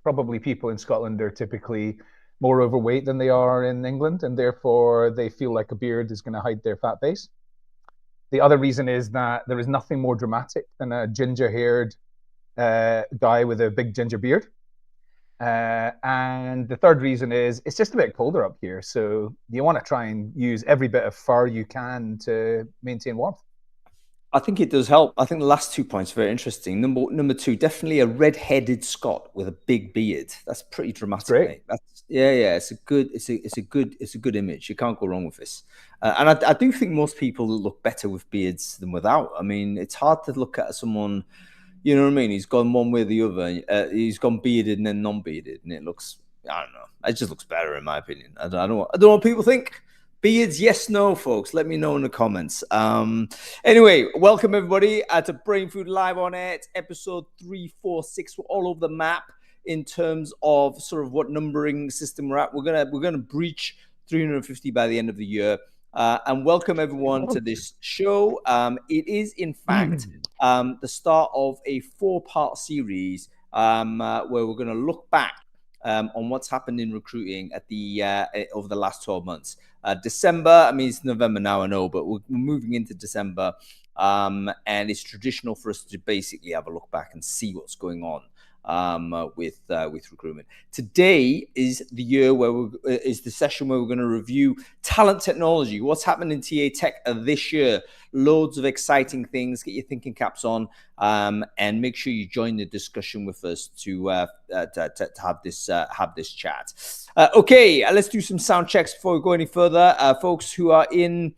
probably people in Scotland are typically more overweight than they are in England, and therefore they feel like a beard is going to hide their fat base. The other reason is that there is nothing more dramatic than a ginger-haired guy with a big ginger beard. And the third reason is it's just a bit colder up here. So you want to try and use every bit of fur you can to maintain warmth. I think it does help. I think the last 2 points are very interesting. Number two, definitely a red-headed Scot with a big beard. That's pretty dramatic, mate. Yeah. It's a good image. You can't go wrong with this. And I do think most people look better with beards than without. I mean, it's hard to look at someone, you know what I mean? He's gone one way or the other. He's gone bearded and then non-bearded, and it looks, I don't know. It just looks better in my opinion. I don't know what people think. Beards, yes, no, folks. Let me know in the comments. Anyway, welcome everybody to Brain Food Live on Air. It's episode 346. We're all over the map in terms of sort of what numbering system we're at. We're gonna breach 350 by the end of the year. And welcome everyone to this show. It is in fact the start of a 4-part series where we're going to look back on what's happened in recruiting at the over the last 12 months. December, I mean, it's November now, I know, but we're moving into December. And it's traditional for us to basically have a look back and see what's going on with recruitment. Today is the year where is the session where we're going to review talent technology, what's happened in TA Tech this year. Loads of exciting things. Get your thinking caps on, and make sure you join the discussion with us to have this chat. Okay, let's do some sound checks before we go any further. Folks who are in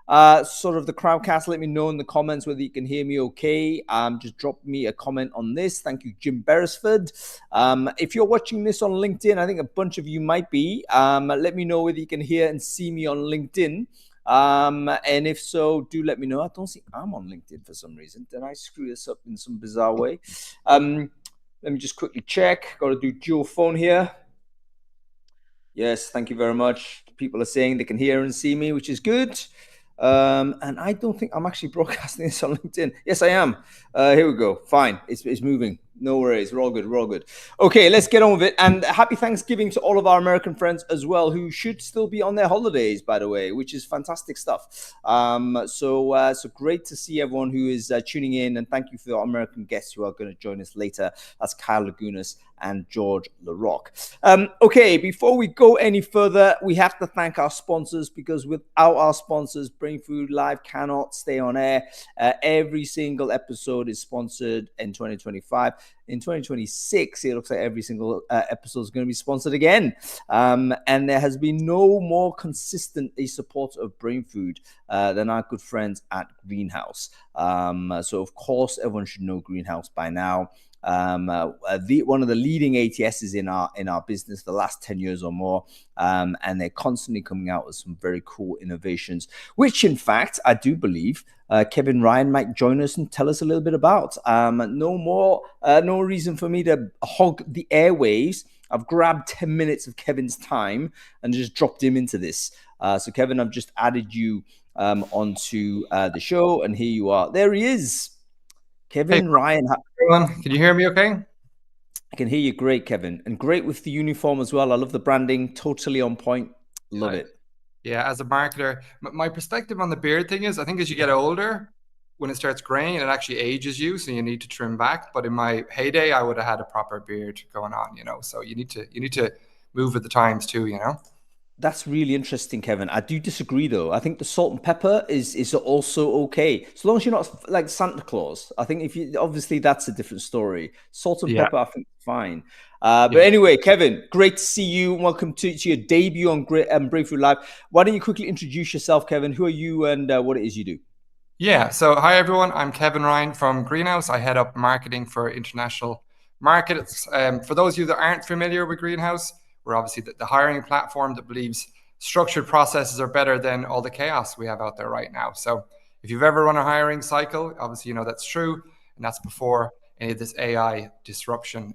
sort of the crowdcast, let me know in the comments whether you can hear me okay. Just drop me a comment on this. Thank you, Jim Beresford. If you're watching this on LinkedIn, I think a bunch of you might be. Let me know whether you can hear and see me on LinkedIn. And if so, do let me know. I don't think I'm on LinkedIn for some reason. Did I screw this up in some bizarre way? Let me just quickly check. Got to do dual phone here. Yes, thank you very much. People are saying they can hear and see me, which is good. And I don't think I'm actually broadcasting this on LinkedIn. Yes, I am. Here we go. Fine. It's moving. No worries. We're all good. We're all good. Okay, let's get on with it. And happy Thanksgiving to all of our American friends as well, who should still be on their holidays, by the way, which is fantastic stuff. So great to see everyone who is tuning in, and thank you for our American guests who are going to join us later. That's Kyle Lagunas and George LaRock. Okay, before we go any further, we have to thank our sponsors, because without our sponsors, Brain Food Live cannot stay on air. Every single episode is sponsored in 2025. In 2026, it looks like every single episode is going to be sponsored again. And there has been no more consistent a supporter of Brain Food than our good friends at Greenhouse. So, of course, everyone should know Greenhouse by now. One of the leading ATSs in our business the last 10 years or more, and they're constantly coming out with some very cool innovations, which in fact I do believe Kevin Ryan might join us and tell us a little bit about. No reason for me to hog the airwaves. I've grabbed 10 minutes of Kevin's time and just dropped him into this. So Kevin, I've just added you onto the show, and here you are. There he is. Kevin Ryan. Everyone, can you hear me okay? I can hear you great, Kevin. And great with the uniform as well. I love the branding. Totally on point. Love it. Yeah, as a marketer, my perspective on the beard thing is, I think as you get older, when it starts graying, it actually ages you, so you need to trim back. But in my heyday, I would have had a proper beard going on, So you need to move with the times too, That's really interesting, Kevin. I do disagree, though. I think the salt and pepper is also okay, so long as you're not like Santa Claus. I think obviously that's a different story. Salt and pepper, I think, is fine. But anyway, Kevin, great to see you. Welcome to your debut on Brain Food Live. Why don't you quickly introduce yourself, Kevin? Who are you, and what it is you do? Yeah. So hi everyone. I'm Kevin Ryan from Greenhouse. I head up marketing for international markets. For those of you that aren't familiar with Greenhouse, we're obviously the hiring platform that believes structured processes are better than all the chaos we have out there right now. So if you've ever run a hiring cycle, obviously you know that's true, and that's before any of this AI disruption.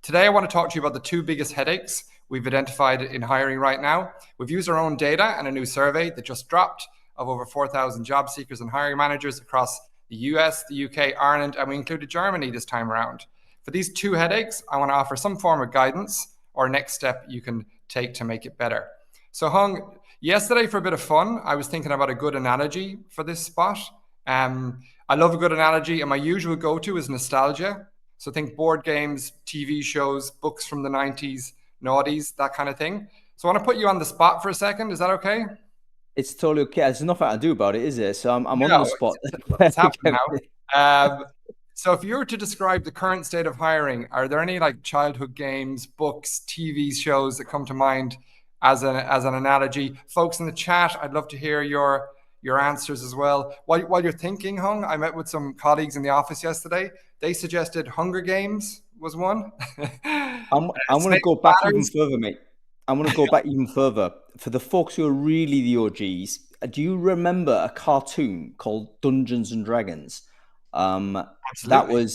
Today I want to talk to you about the two biggest headaches we've identified in hiring right now. We've used our own data and a new survey that just dropped of over 4,000 job seekers and hiring managers across the US, the UK, Ireland, and we included Germany this time around. For these two headaches, I want to offer some form of guidance or next step you can take to make it better. So Hung, yesterday for a bit of fun, I was thinking about a good analogy for this spot. I love a good analogy, and my usual go-to is nostalgia. So think board games, TV shows, books from the 90s, noughties, that kind of thing. So I want to put you on the spot for a second. Is that okay? It's totally okay. There's nothing I do about it, is there? So I'm on the spot. It's happening now. So if you were to describe the current state of hiring, are there any like childhood games, books, TV shows that come to mind as an analogy? Folks in the chat, I'd love to hear your answers as well. While you're thinking, Hung, I met with some colleagues in the office yesterday. They suggested Hunger Games was one. I'm going to go back even further, mate. I'm going to go back even further. For the folks who are really the OGs, do you remember a cartoon called Dungeons and Dragons? Absolutely.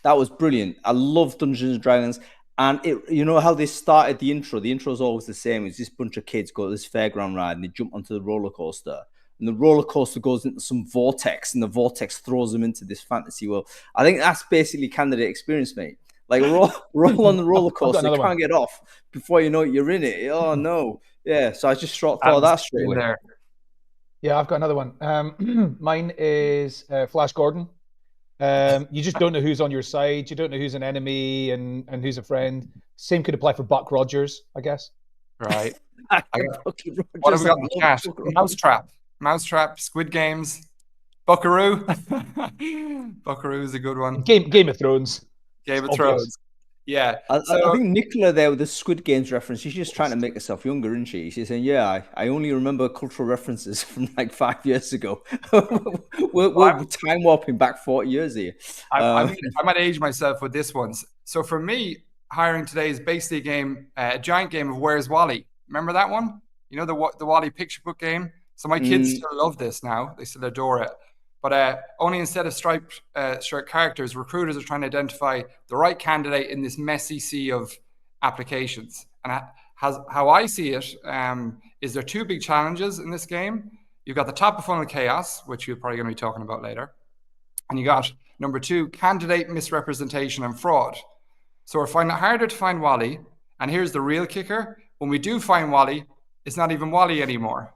That was brilliant. I love Dungeons and Dragons. And you know how they started the intro? The intro is always the same. It's this bunch of kids go to this fairground ride and they jump onto the roller coaster. And the roller coaster goes into some vortex and the vortex throws them into this fantasy world. I think that's basically candidate experience, mate. Like roll on the roller coaster, you can't get off. Before you know it, you're in it. Oh no. Yeah. So I just thought that straight away. There. Yeah, I've got another one. Mine is Flash Gordon. You just don't know who's on your side. You don't know who's an enemy and who's a friend. Same could apply for Buck Rogers, I guess. Right. What have we got in the chat? Mousetrap, Squid Games, Buckaroo. Buckaroo is a good one. Game of Thrones. Game of Thrones. Yeah. I think Nicola there with the Squid Games reference, she's just trying to make herself younger, isn't she? She's saying, yeah, I only remember cultural references from like 5 years ago. we're time warping back 40 years here. I might age myself with this one. So for me, hiring today is basically a giant game of Where's Wally? Remember that one? You know, the Wally picture book game? So my kids still love this now. They still adore it. But only instead of striped shirt characters, recruiters are trying to identify the right candidate in this messy sea of applications. And how I see it is there are two big challenges in this game. You've got the top of funnel chaos, which you're probably going to be talking about later. And you got number two, candidate misrepresentation and fraud. So we're finding it harder to find Wally. And here's the real kicker. When we do find Wally, it's not even Wally anymore.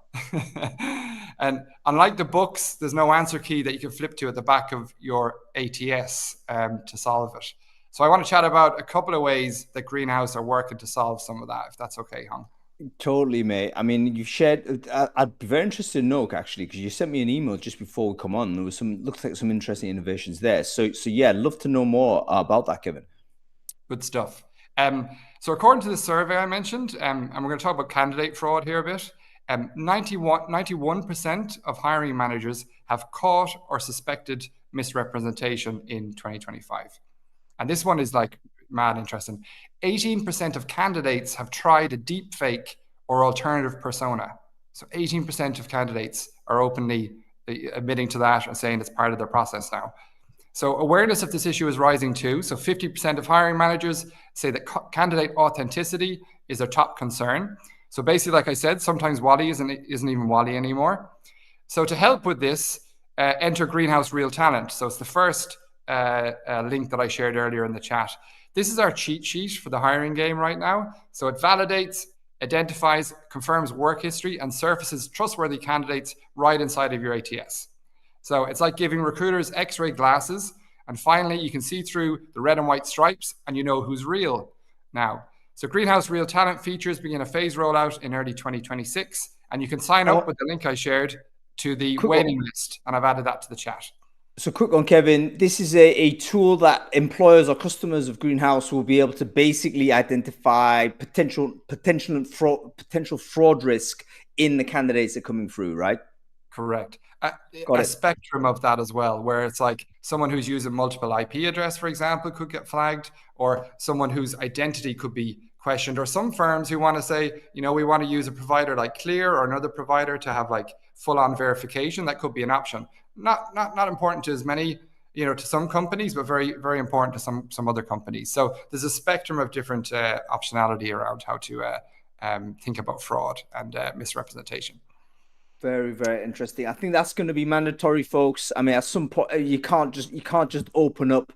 And unlike the books, there's no answer key that you can flip to at the back of your ATS to solve it. So I want to chat about a couple of ways that Greenhouse are working to solve some of that, if that's okay, Hung. Totally, mate. I mean, you shared. I'd be very interested to know actually, because you sent me an email just before we come on. There was looked like some interesting innovations there. So yeah, I'd love to know more about that, Kevin. Good stuff. So according to the survey I mentioned, and we're going to talk about candidate fraud here a bit. 91% of hiring managers have caught or suspected misrepresentation in 2025. And this one is like mad interesting. 18% of candidates have tried a deep fake or alternative persona. So 18% of candidates are openly admitting to that and saying it's part of their process now. So awareness of this issue is rising too. So 50% of hiring managers say that candidate authenticity is their top concern. So basically, like I said, sometimes Wally isn't even Wally anymore. So to help with this, enter Greenhouse Real Talent. So it's the first link that I shared earlier in the chat. This is our cheat sheet for the hiring game right now. So it validates, identifies, confirms work history, and surfaces trustworthy candidates right inside of your ATS. So it's like giving recruiters X-ray glasses. And finally, you can see through the red and white stripes and you know who's real now. So Greenhouse Real Talent features begin a phase rollout in early 2026. And you can sign up with the link I shared to the waiting list. And I've added that to the chat. So quick on Kevin, this is a tool that employers or customers of Greenhouse will be able to basically identify potential fraud risk in the candidates that are coming through, right? Correct. A spectrum of that as well, where it's like someone who's using multiple IP address, for example, could get flagged, or someone whose identity could be questioned, or some firms who want to say, you know, we want to use a provider like Clear or another provider to have like full-on verification. That could be an option. Not important to as many, you know, to some companies, but very, very important to some other companies. So there's a spectrum of different optionality around how to think about fraud and misrepresentation. Very, very interesting. I think that's going to be mandatory, folks. I mean, at some point, you can't just open up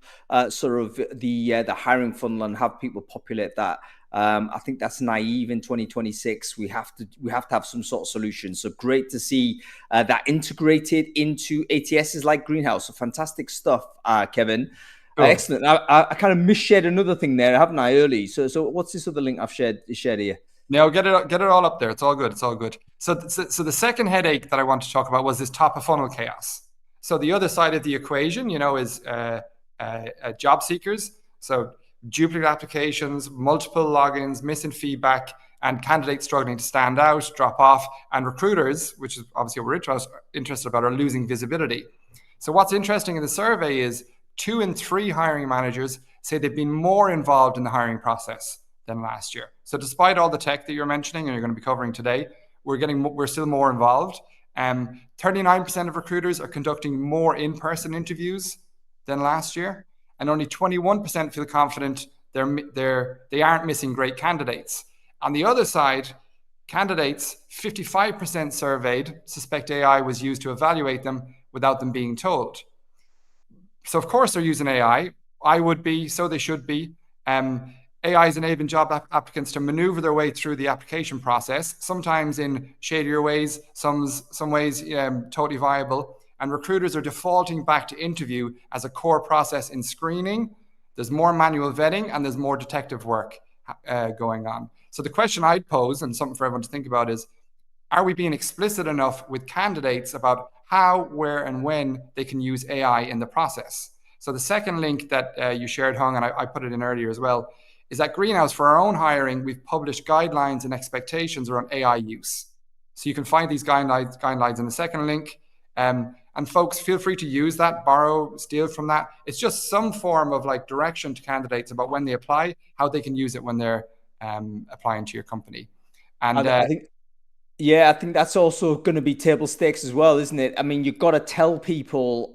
sort of the hiring funnel and have people populate that. I think that's naive in 2026. We have to have some sort of solution. So great to see that integrated into ATSs like Greenhouse. So fantastic stuff, Kevin. Cool. Excellent. I kind of misshared another thing there, haven't I? Early. So what's this other link I've shared here? No, get it all up there. It's all good. It's all good. So the second headache that I want to talk about was this top of funnel chaos. So the other side of the equation, is job seekers. So duplicate applications, multiple logins, missing feedback, and candidates struggling to stand out, drop off, and recruiters, which is obviously what we're interested about, are losing visibility. So what's interesting in the survey is 2 in 3 hiring managers say they've been more involved in the hiring process than last year. So despite all the tech that you're mentioning and you're going to be covering today, we're still more involved. 39% of recruiters are conducting more in-person interviews than last year, and only 21% feel confident they aren't missing great candidates. On the other side, candidates, 55% surveyed suspect AI was used to evaluate them without them being told. So of course they're using AI. I would be, so they should be. AI is enabling job applicants to maneuver their way through the application process, sometimes in shadier ways, some ways totally viable. And recruiters are defaulting back to interview as a core process in screening. There's more manual vetting and there's more detective work going on. So the question I'd pose, and something for everyone to think about, is, are we being explicit enough with candidates about how, where, and when they can use AI in the process? So the second link that you shared, Hung, and I put it in earlier as well, is that Greenhouse, for our own hiring, we've published guidelines and expectations around AI use. So you can find these guidelines in the second link. And folks, feel free to use that, borrow, steal from that. It's just some form of like direction to candidates about when they apply, how they can use it when they're applying to your company. And I think that's also going to be table stakes as well, isn't it? I mean, you've got to tell people,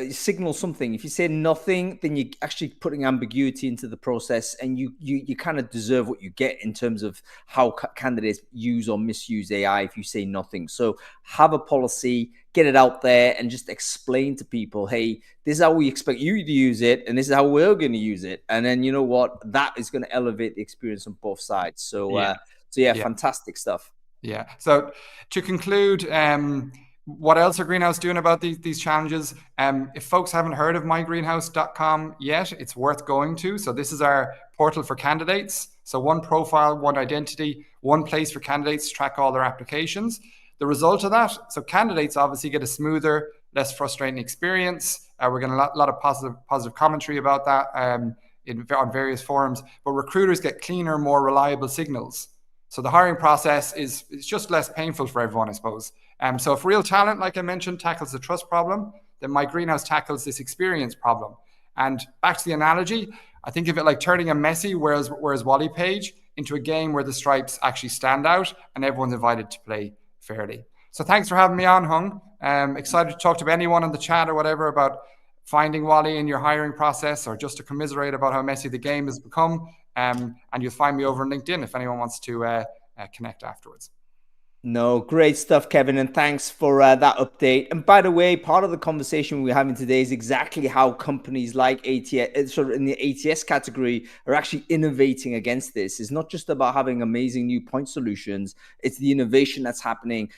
signal something. If you say nothing, then you're actually putting ambiguity into the process, and you kind of deserve what you get in terms of how candidates use or misuse AI if you say nothing. So have a policy, get it out there, and just explain to people, hey, this is how we expect you to use it, and this is how we're going to use it. And then you know what? That is going to elevate the experience on both sides. So, fantastic stuff. Yeah. So to conclude, what else are Greenhouse doing about these challenges? If folks haven't heard of mygreenhouse.com yet, it's worth going to. So this is our portal for candidates. So one profile, one identity, one place for candidates to track all their applications. The result of that, so candidates obviously get a smoother, less frustrating experience. We're getting a lot of positive commentary about that on various forums. But recruiters get cleaner, more reliable signals. So the hiring process is just less painful for everyone, I suppose. So if real talent, like I mentioned, tackles the trust problem, then My Greenhouse tackles this experience problem. And back to the analogy, I think of it like turning a messy whereas Wally page into a game where the stripes actually stand out and everyone's invited to play fairly. So thanks for having me on, Hung. Excited to talk to anyone in the chat or whatever about finding Wally in your hiring process, or just to commiserate about how messy the game has become. And you'll find me over on LinkedIn if anyone wants to connect afterwards. No, great stuff, Kevin, and thanks for that update. And by the way, part of the conversation we're having today is exactly how companies like ATS, sort of in the ATS category, are actually innovating against this. It's not just about having amazing new point solutions; it's the innovation that's happening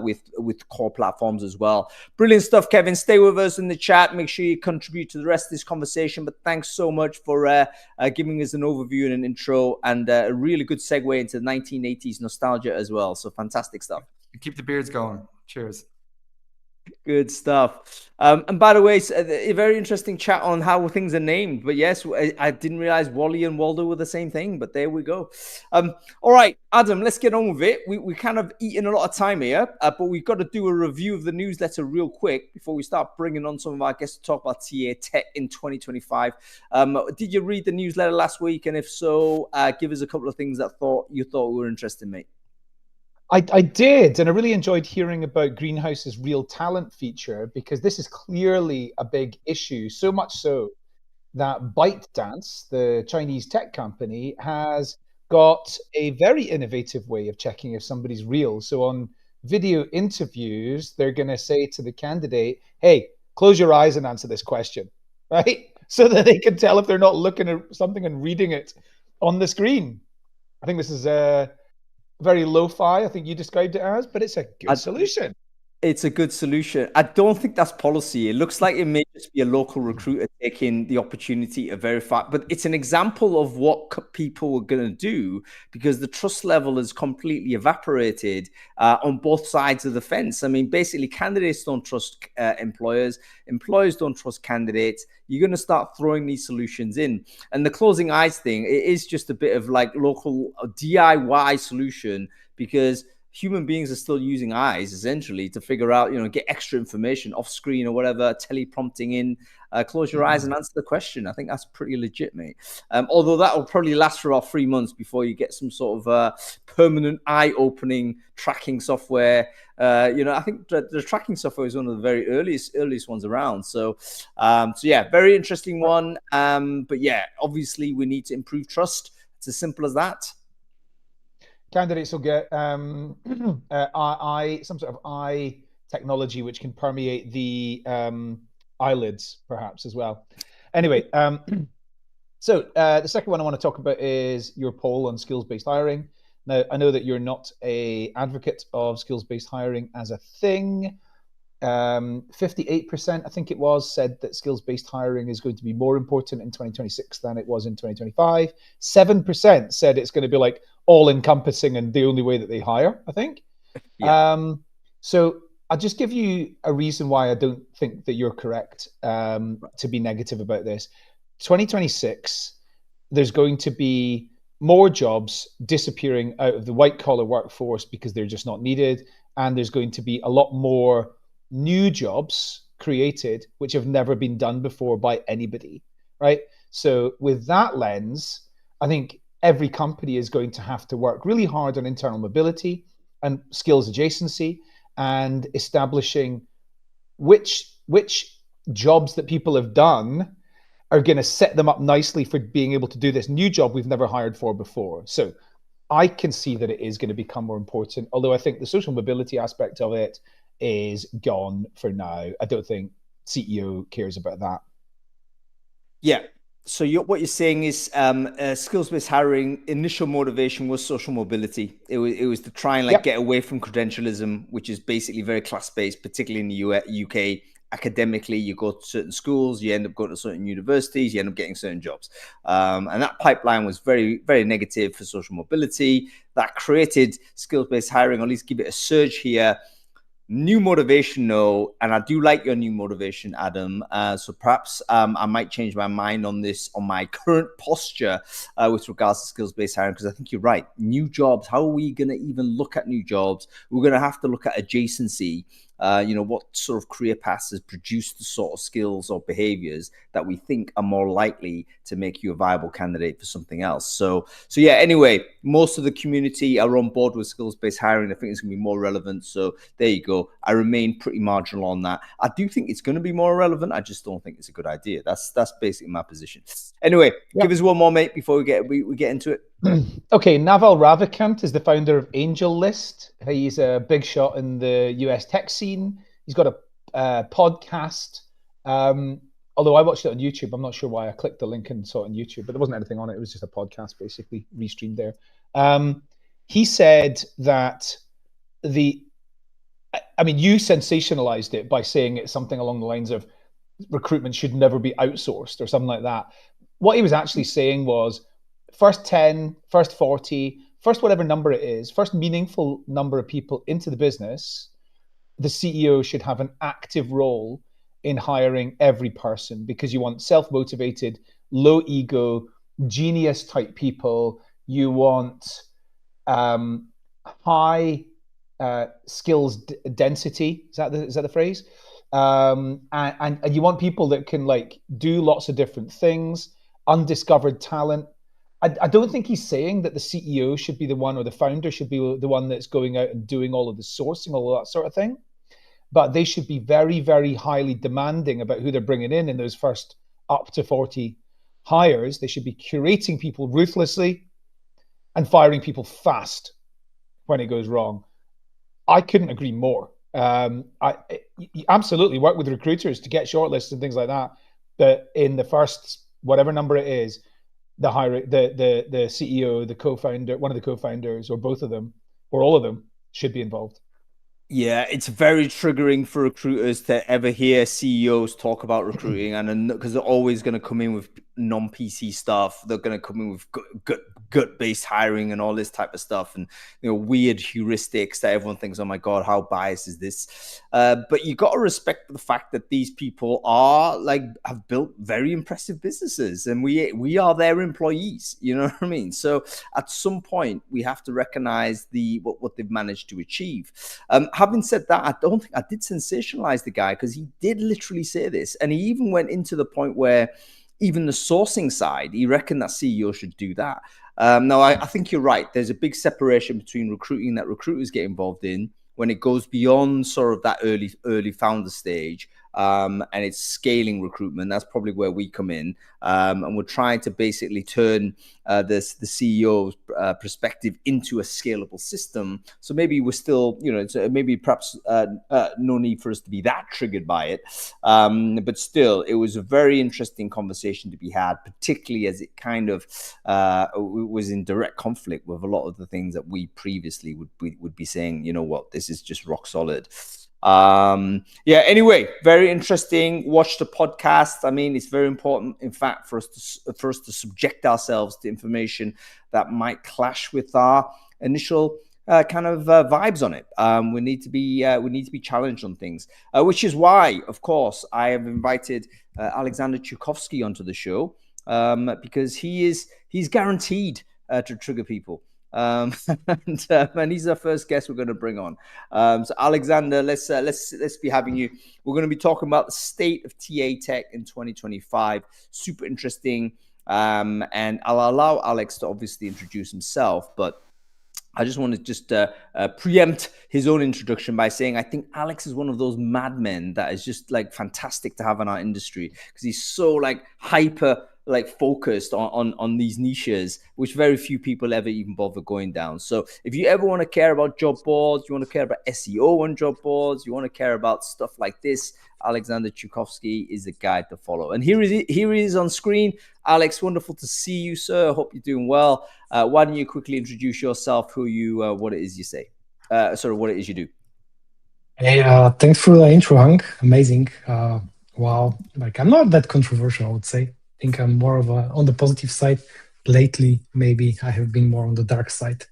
with core platforms as well. Brilliant stuff, Kevin. Stay with us in the chat. Make sure you contribute to the rest of this conversation. But thanks so much for giving us an overview and an intro, and a really good segue into 1980s nostalgia as well. So fantastic stuff. Keep the beards going. Cheers. Good stuff. And by the way, a very interesting chat on how things are named. But yes, I didn't realize Wally and Waldo were the same thing, but there we go. All right, Adam, let's get on with it. We kind of eaten a lot of time here, but we've got to do a review of the newsletter real quick before we start bringing on some of our guests to talk about TA Tech in 2025. Did you read the newsletter last week? And if so, give us a couple of things that you thought were interesting, mate. I did, and I really enjoyed hearing about Greenhouse's real talent feature, because this is clearly a big issue, so much so that ByteDance, the Chinese tech company, has got a very innovative way of checking if somebody's real. So on video interviews, they're going to say to the candidate, hey, close your eyes and answer this question, right? So that they can tell if they're not looking at something and reading it on the screen. I think this is very lo-fi, I think you described it as, but it's a good solution. It's a good solution. I don't think that's policy. It looks like it may just be a local recruiter taking the opportunity to verify, but it's an example of what people are going to do, because the trust level is completely evaporated on both sides of the fence. I mean, basically, candidates don't trust employers. Employers don't trust candidates. You're going to start throwing these solutions in. And the closing eyes thing, it is just a bit of like local DIY solution, because human beings are still using eyes essentially to figure out, get extra information off screen or whatever, teleprompting in, close your eyes and answer the question. I think that's pretty legit, mate. Although that will probably last for about 3 months before you get some sort of permanent eye-opening tracking software. I think the tracking software is one of the very earliest ones around. So yeah, very interesting one. But yeah, obviously we need to improve trust. It's as simple as that. Candidates will get some sort of eye technology which can permeate the eyelids, perhaps, as well. Anyway, so the second one I want to talk about is your poll on skills-based hiring. Now, I know that you're not an advocate of skills-based hiring as a thing. 58%, I think it was, said that skills-based hiring is going to be more important in 2026 than it was in 2025. 7% said it's going to be like all-encompassing and the only way that they hire, I think. Yeah. So I'll just give you a reason why I don't think that you're correct to be negative about this. 2026, there's going to be more jobs disappearing out of the white-collar workforce because they're just not needed, and there's going to be a lot more new jobs created which have never been done before by anybody, right? So with that lens, I think every company is going to have to work really hard on internal mobility and skills adjacency and establishing which jobs that people have done are going to set them up nicely for being able to do this new job we've never hired for before. So I can see that it is going to become more important, although I think the social mobility aspect of it is gone for now. I don't think CEO cares about that. Yeah. So what you're saying is skills-based hiring, initial motivation was social mobility. It was to try and get away from credentialism, which is basically very class-based, particularly in the UK. Academically, you go to certain schools, you end up going to certain universities, you end up getting certain jobs. And that pipeline was very, very negative for social mobility. That created skills-based hiring, or at least give it a surge here. New motivation, no. And I do like your new motivation, Adam. So perhaps I might change my mind on this, on my current posture with regards to skills-based hiring, because I think you're right. New jobs, how are we going to even look at new jobs? We're going to have to look at adjacency. What sort of career paths has produced the sort of skills or behaviors that we think are more likely to make you a viable candidate for something else. So yeah, anyway, most of the community are on board with skills-based hiring. I think it's going to be more relevant. So there you go. I remain pretty marginal on that. I do think it's going to be more relevant. I just don't think it's a good idea. That's basically my position. Anyway, give us one more, mate, before we get into it. Okay, Naval Ravikant is the founder of AngelList. He's a big shot in the US tech scene. He's got a podcast. Although I watched it on YouTube, I'm not sure why I clicked the link and saw it on YouTube, but there wasn't anything on it. It was just a podcast, basically, restreamed there. He said that you sensationalized it by saying it's something along the lines of recruitment should never be outsourced or something like that. What he was actually saying was, first 10, first 40, first whatever number it is, first meaningful number of people into the business, the CEO should have an active role in hiring every person, because you want self-motivated, low ego, genius type people. You want high skills density. Is that the phrase? And you want people that can do lots of different things, undiscovered talent. I don't think he's saying that the CEO should be the one, or the founder should be the one that's going out and doing all of the sourcing, all of that sort of thing. But they should be very, very highly demanding about who they're bringing in those first up to 40 hires. They should be curating people ruthlessly and firing people fast when it goes wrong. I couldn't agree more. You absolutely work with recruiters to get shortlists and things like that. But in the first whatever number it is, the CEO, the co-founder, one of the co-founders, or both of them, or all of them, should be involved. Yeah, it's very triggering for recruiters to ever hear CEOs talk about recruiting, and because they're always going to come in with non-PC stuff. They're going to come in with gut-based hiring and all this type of stuff, and weird heuristics that everyone thinks, oh my god, how biased is this? But you got to respect the fact that these people have built very impressive businesses, and we are their employees. You know what I mean? So at some point, we have to recognize what they've managed to achieve. Having said that, I don't think I did sensationalize the guy, because he did literally say this. And he even went into the point where even the sourcing side, he reckoned that CEO should do that. Now, I think you're right. There's a big separation between recruiting that recruiters get involved in when it goes beyond sort of that early founder stage, and it's scaling recruitment. That's probably where we come in, and we're trying to basically turn the CEO's perspective into a scalable system. So maybe we're still, maybe perhaps no need for us to be that triggered by it, but still, it was a very interesting conversation to be had, particularly as it kind of was in direct conflict with a lot of the things that we previously would be saying. You know what, this is just rock solid. Anyway, very interesting. Watch the podcast. I mean, it's very important, in fact, for us to subject ourselves to information that might clash with our initial kind of vibes on it. We need to be challenged on things, which is why, of course, I have invited Alexander Chukovsky onto the show, because he's guaranteed to trigger people. And he's our first guest we're going to bring on. So Alexander, let's be having you. We're going to be talking about the state of TA tech in 2025. Super interesting. And I'll allow Alex to obviously introduce himself, but I just want to preempt his own introduction by saying I think Alex is one of those madmen that is just like fantastic to have in our industry, because he's so like hyper focused on these niches, which very few people ever even bother going down. So if you ever want to care about job boards, you want to care about SEO on job boards, you want to care about stuff like this, Alexander Chukovsky is a guy to follow. And here he is on screen. Alex, wonderful to see you, sir. Hope you're doing well. Why don't you quickly introduce yourself, who you, what it is you say, what it is you do. Hey, thanks for the intro, Hank. Amazing. Wow, I'm not that controversial, I would say. I think I'm more of on the positive side. Lately, maybe I have been more on the dark side.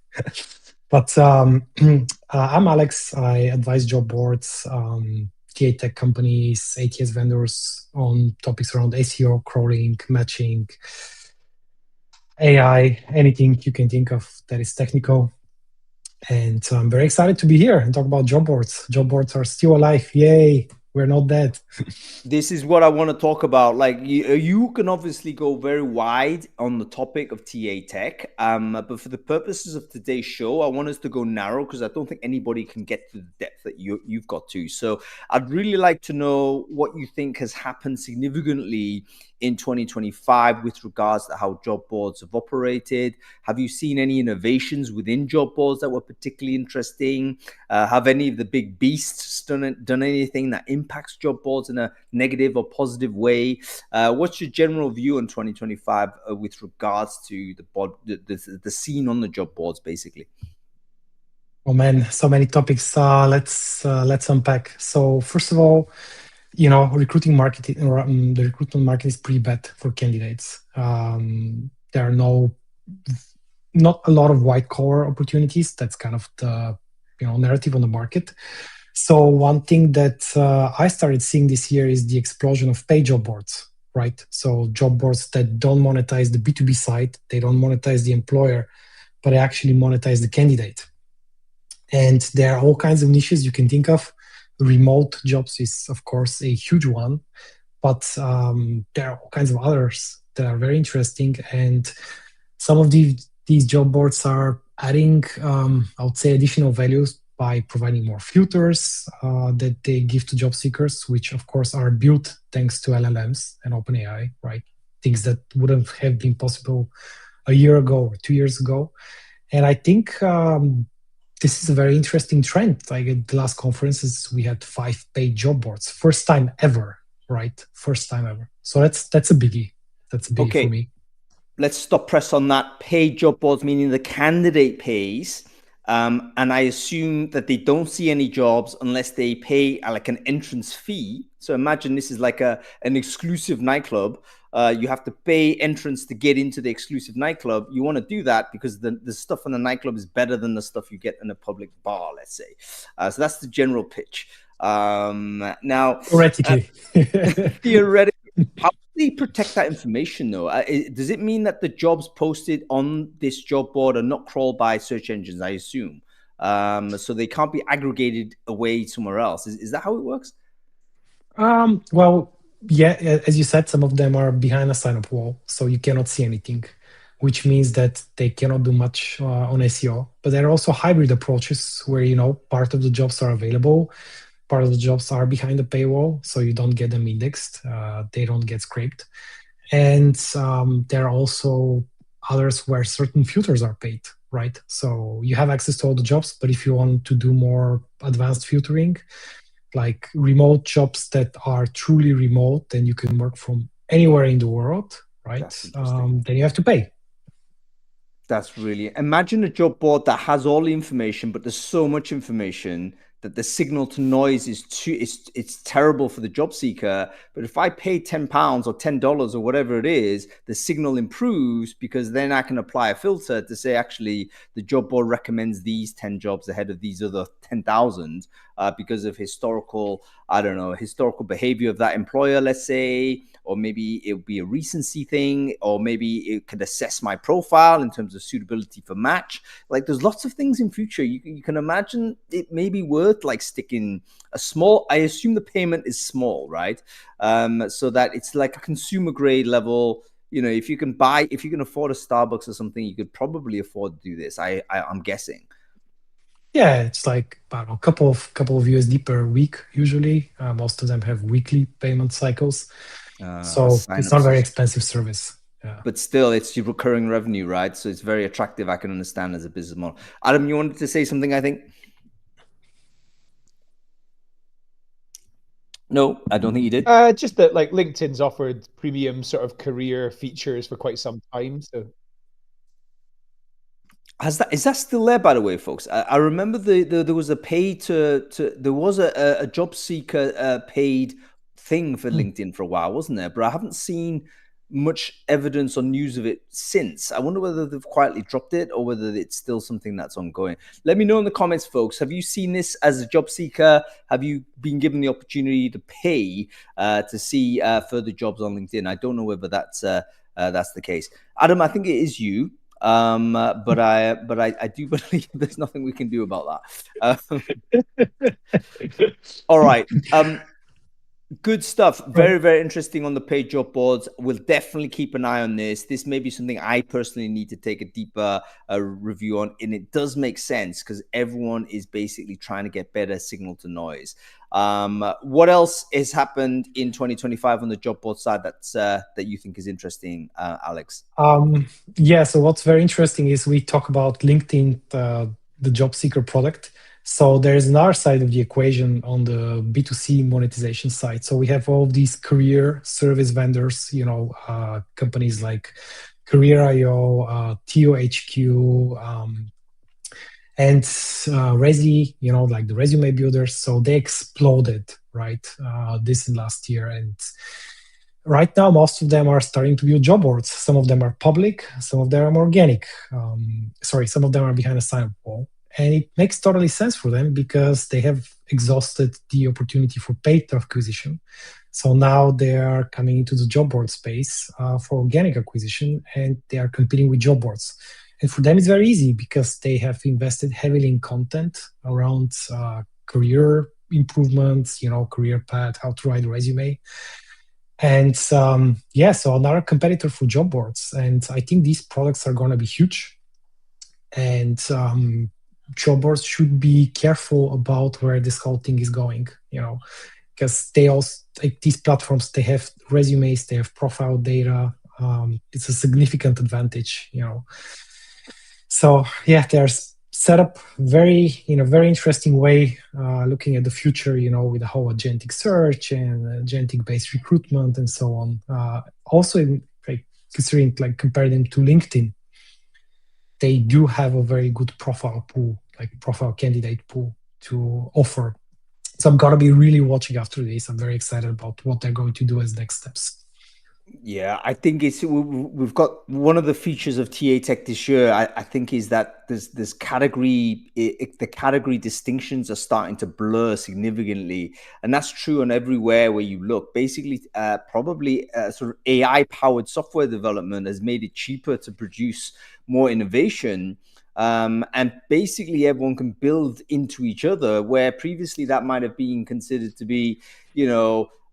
But I'm Alex. I advise job boards, TA tech companies, ATS vendors on topics around SEO, crawling, matching, AI, anything you can think of that is technical. And so I'm very excited to be here and talk about job boards. Job boards are still alive. Yay. We're not dead. This is what I want to talk about. Like you can obviously go very wide on the topic of TA tech, but for the purposes of today's show, I want us to go narrow, because I don't think anybody can get to the depth that you've got to. So I'd really like to know what you think has happened significantly in 2025 with regards to how job boards have operated. Have you seen any innovations within job boards that were particularly interesting? Have any of the big beasts done anything that impacts job boards in a negative or positive way? What's your general view on 2025 with regards to the scene on the job boards, basically? Oh man, so many topics. Let's unpack. So first of all, the recruitment market is pretty bad for candidates. There are not a lot of white collar opportunities. That's kind of the narrative on the market. So one thing that I started seeing this year is the explosion of paid job boards, right? So job boards that don't monetize the B2B side, they don't monetize the employer, but they actually monetize the candidate. And there are all kinds of niches you can think of. Remote jobs is, of course, a huge one, but there are all kinds of others that are very interesting. And some of these job boards are adding, I would say, additional values by providing more filters that they give to job seekers, which, of course, are built thanks to LLMs and OpenAI, right? Things that wouldn't have been possible a year ago or 2 years ago. And I think this is a very interesting trend. Like at the last conferences, we had 5 paid job boards, first time ever, right? First time ever. So that's a biggie. That's a biggie for me. Let's stop press on that. Paid job boards, meaning the candidate pays. And I assume that they don't see any jobs unless they pay like an entrance fee. So imagine this is like an exclusive nightclub. You have to pay entrance to get into the exclusive nightclub. You want to do that because the stuff in the nightclub is better than the stuff you get in a public bar, let's say. So that's the general pitch. Now, theoretically, how do they protect that information though? Does it mean that the jobs posted on this job board are not crawled by search engines, I assume? So they can't be aggregated away somewhere else. Is that how it works? Well, yeah, as you said, some of them are behind a sign-up wall, so you cannot see anything, which means that they cannot do much on SEO. But there are also hybrid approaches where, part of the jobs are available, part of the jobs are behind the paywall, so you don't get them indexed. They don't get scraped. And there are also others where certain filters are paid, right? So you have access to all the jobs, but if you want to do more advanced filtering, like remote jobs that are truly remote and you can work from anywhere in the world, right? Then you have to pay. That's really, imagine a job board that has all the information, but there's so much information that the signal to noise is it's terrible for the job seeker. But if I pay £10 or $10 or whatever it is, the signal improves because then I can apply a filter to say, actually, the job board recommends these 10 jobs ahead of these other 10,000 because of historical behavior of that employer, let's say, or maybe it would be a recency thing, or maybe it could assess my profile in terms of suitability for match. Like there's lots of things in future. You can imagine it may be worth like sticking a small, I assume the payment is small, right? So that it's like a consumer grade level. If you can afford a Starbucks or something, you could probably afford to do this. I'm guessing. Yeah, it's like about a couple of USD per week usually. Most of them have weekly payment cycles. So it's not a very expensive service. Yeah. But still, it's your recurring revenue, right? So it's very attractive. I can understand as a business model. Adam, you wanted to say something, I think? No, I don't think you did. Just that like LinkedIn's offered premium sort of career features for quite some time. So is that still there, by the way, folks? I remember there was a there was a job seeker paid thing for LinkedIn for a while, wasn't there? But I haven't seen much evidence or news of it since. I wonder whether they've quietly dropped it or whether it's still something that's ongoing. Let me know in the comments, folks. Have you seen this as a job seeker? Have you been given the opportunity to pay to see further jobs on LinkedIn? I don't know whether that's the case. Adam, I think it is you. But I do believe there's nothing we can do about that. All right. Good stuff. Very, very interesting on the paid job boards. We'll definitely keep an eye on this. This may be something I personally need to take a deeper review on. And it does make sense because everyone is basically trying to get better signal to noise. What else has happened in 2025 on the job board side that you think is interesting, Alex? Yeah, so what's very interesting is we talk about LinkedIn, the job seeker product. So there's another side of the equation on the B2C monetization side. So we have all of these career service vendors, companies like Career.io, TOHQ, and Resi, like the resume builders. So they exploded, right, this and last year. And right now, most of them are starting to build job boards. Some of them are public, some of them are organic. Some of them are behind a sign-up wall. And it makes totally sense for them because they have exhausted the opportunity for paid acquisition. So now they are coming into the job board space for organic acquisition, and they are competing with job boards. And for them, it's very easy because they have invested heavily in content around career improvements, career path, how to write a resume. And so another competitor for job boards. And I think these products are going to be huge. And job boards should be careful about where this whole thing is going, because they also, like these platforms, they have resumes, they have profile data. It's a significant advantage, So yeah, there's set up in a very interesting way, looking at the future, with the whole agentic search and agentic-based recruitment and so on. Also, considering compare them to LinkedIn, they do have a very good profile pool, profile candidate pool to offer. So I'm gonna be really watching after this. I'm very excited about what they're going to do as next steps. Yeah, I think we've got one of the features of TA Tech this year. I think is that there's category the category distinctions are starting to blur significantly, and that's true on everywhere where you look. Basically, probably sort of AI powered software development has made it cheaper to produce more innovation. And basically everyone can build into each other, where previously that might have been considered to be,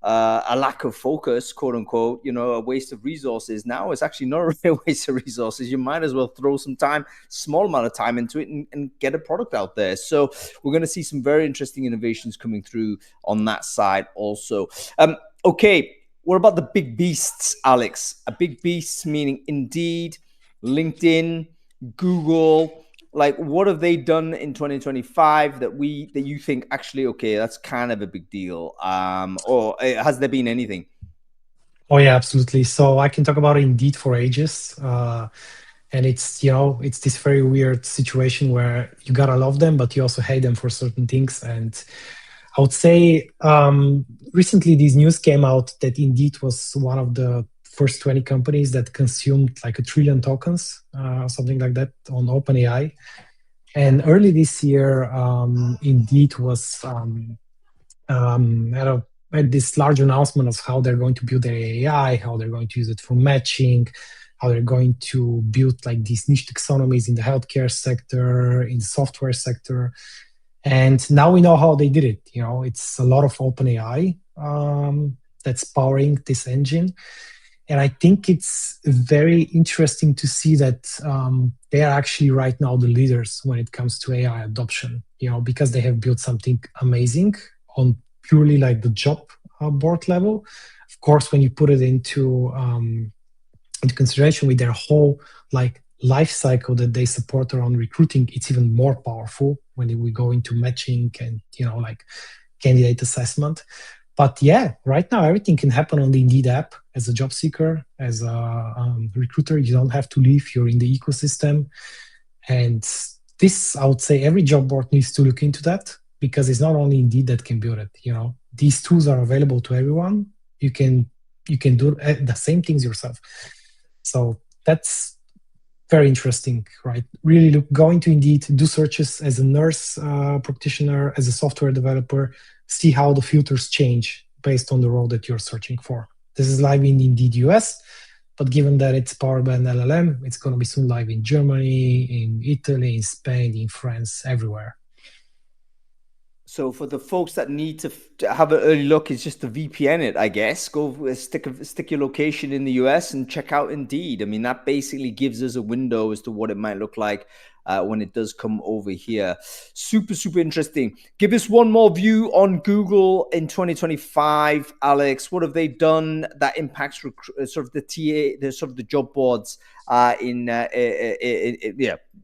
a lack of focus, quote unquote, a waste of resources. Now it's actually not a real waste of resources. You might as well throw some time, small amount of time into it and get a product out there. So we're going to see some very interesting innovations coming through on that side also. Okay, what about the big beasts, Alex? A big beast meaning Indeed, LinkedIn, Google. Like, what have they done in 2025 that you think actually, okay, that's kind of a big deal? Or has there been anything? Oh yeah, absolutely. So I can talk about Indeed for ages. And it's this very weird situation where you gotta love them, but you also hate them for certain things. And I would say recently this news came out that Indeed was one of the first 20 companies that consumed like 1 trillion tokens, something like that, on OpenAI. And early this year, Indeed was had this large announcement of how they're going to build their AI, how they're going to use it for matching, how they're going to build like these niche taxonomies in the healthcare sector, in the software sector. And now we know how they did it. It's a lot of OpenAI that's powering this engine. And I think it's very interesting to see that they are actually right now the leaders when it comes to AI adoption, because they have built something amazing on purely like the job board level. Of course, when you put it into consideration with their whole like life cycle that they support around recruiting, it's even more powerful when we go into matching and like candidate assessment. But yeah, right now everything can happen on the Indeed app. As a job seeker, as a recruiter, you don't have to leave. You're in the ecosystem, and this, I would say, every job board needs to look into that, because it's not only Indeed that can build it. These tools are available to everyone. You can do the same things yourself. So that's very interesting, right? Really go into Indeed, do searches as a nurse practitioner, as a software developer, see how the filters change based on the role that you're searching for. This is live in Indeed US, but given that it's powered by an LLM, it's going to be soon live in Germany, in Italy, in Spain, in France, everywhere. So for the folks that need to have an early look, it's just to VPN it, I guess. Go stick your location in the US and check out Indeed. I mean, that basically gives us a window as to what it might look like when it does come over here. Super, super interesting. Give us one more view on Google in 2025, Alex. What have they done that impacts sort of the job boards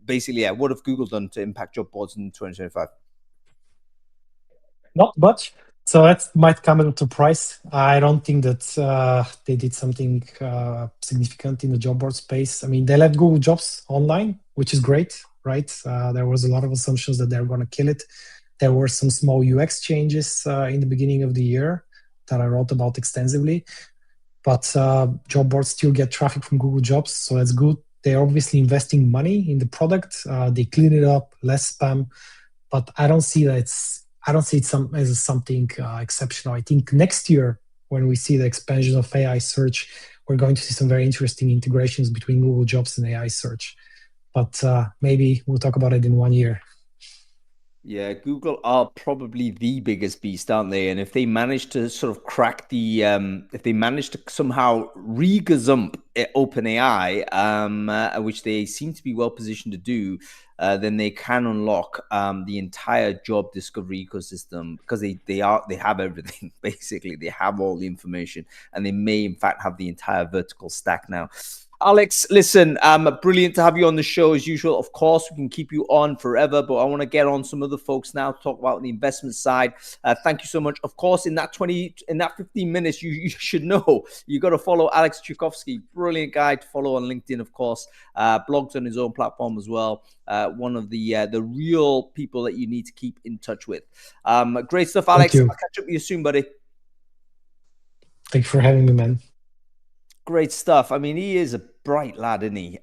basically, yeah. What have Google done to impact job boards in 2025? Not much. So that might come at a surprise. I don't think that they did something significant in the job board space. I mean, they let Google Jobs online, which is great, right? There was a lot of assumptions that they're going to kill it. There were some small UX changes in the beginning of the year that I wrote about extensively. But job boards still get traffic from Google Jobs, so that's good. They're obviously investing money in the product. They clean it up, less spam. But I don't see that it as something exceptional. I think next year, when we see the expansion of AI search, we're going to see some very interesting integrations between Google Jobs and AI search. But maybe we'll talk about it in 1 year. Yeah, Google are probably the biggest beast, aren't they? And if they manage to sort of crack if they manage to somehow re-gazump OpenAI, which they seem to be well positioned to do, then they can unlock the entire job discovery ecosystem, because they have everything. Basically, they have all the information, and they may in fact have the entire vertical stack now. Alex, listen, brilliant to have you on the show as usual. Of course, we can keep you on forever, but I want to get on some other folks now to talk about the investment side. Thank you so much. Of course, in that 15 minutes, you should know you got to follow Alex Tchaikovsky. Brilliant guy to follow on LinkedIn, of course. Blogs on his own platform as well. One of the real people that you need to keep in touch with. Great stuff, Alex. I'll catch up with you soon, buddy. Thank you for having me, man. Great stuff. I mean, he is a bright lad, isn't he?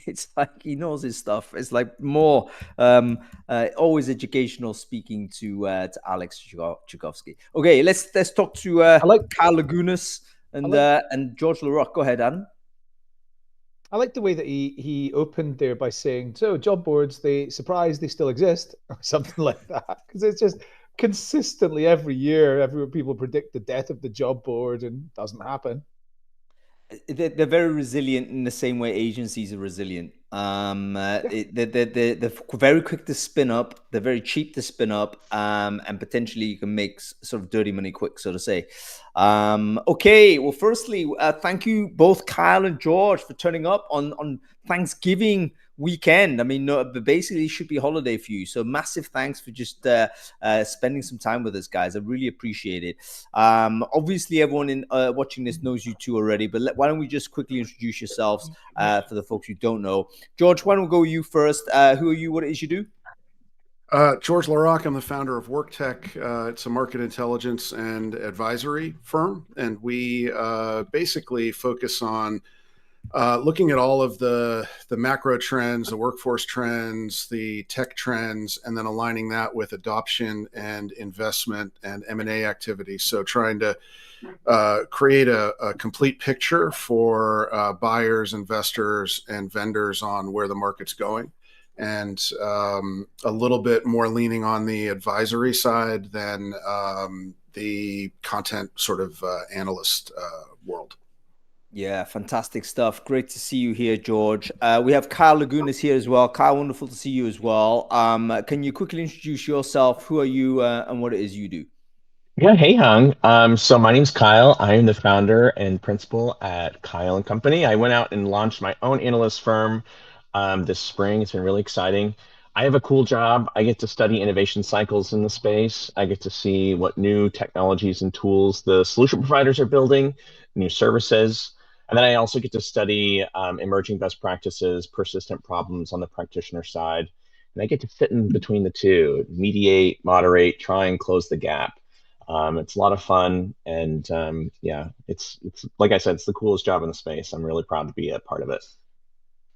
It's like he knows his stuff. It's like more always educational speaking to Alex Tchaikovsky. Okay, let's talk to Kyle Lagunas and George Laroque. Go ahead, Adam. I like the way that he opened there by saying, so job boards, they still exist, or something like that. Because it's just consistently every year, people predict the death of the job board and it doesn't happen. They're very resilient in the same way agencies are resilient. They're very quick to spin up. They're very cheap to spin up, and potentially you can make sort of dirty money quick, so to say. Okay, well, firstly, thank you both, Kyle and George, for turning up on Thanksgiving weekend. I mean, basically, it should be a holiday for you. So massive thanks for just spending some time with us, guys. I really appreciate it. Obviously, everyone watching this knows you two already, but why don't we just quickly introduce yourselves for the folks who don't know. George, why don't we go with you first? Who are you? What it is you do? George Laroque. I'm the founder of Worktech. It's a market intelligence and advisory firm, and we basically focus on looking at all of the macro trends, the workforce trends, the tech trends, and then aligning that with adoption and investment and M&A activity. So trying to create a complete picture for buyers, investors, and vendors on where the market's going. And a little bit more leaning on the advisory side than the content sort of analyst world. Yeah, fantastic stuff. Great to see you here, George. We have Kyle Lagunas here as well. Kyle, wonderful to see you as well. Can you quickly introduce yourself? Who are you and what it is you do? Yeah, hey, Hung. So my name's Kyle. I am the founder and principal at Kyle & Company. I went out and launched my own analyst firm this spring. It's been really exciting. I have a cool job. I get to study innovation cycles in the space. I get to see what new technologies and tools the solution providers are building, new services. And then I also get to study emerging best practices, persistent problems on the practitioner side. And I get to fit in between the two, mediate, moderate, try and close the gap. It's a lot of fun. And yeah, it's like I said, it's the coolest job in the space. I'm really proud to be a part of it.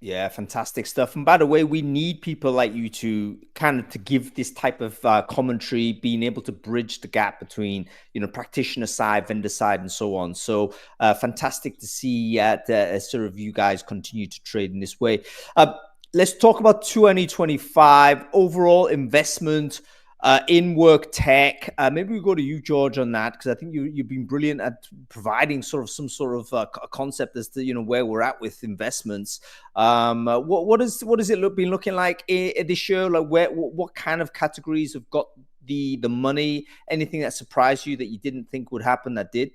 Yeah, fantastic stuff. And by the way, we need people like you to kind of to give this type of commentary, being able to bridge the gap between, practitioner side, vendor side, and so on. So fantastic to see sort of you guys continue to trade in this way. Let's talk about 2025 overall investment in Worktech. Maybe we go to you, George, on that, because I think you've been brilliant at providing some sort of a concept as to where we're at with investments. What has it been looking like this year? Like what kind of categories have got the money? Anything that surprised you that you didn't think would happen that did?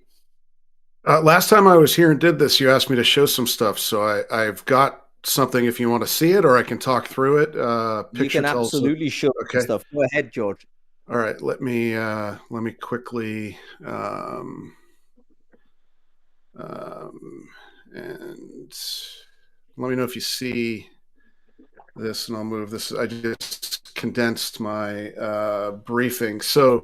Last time I was here and did this, you asked me to show some stuff, so I've got something if you want to see it, or I can talk through it. You can absolutely show stuff. Go ahead, George. All right, let me quickly and let me know if you see this, and I'll move this. I just condensed my briefing. So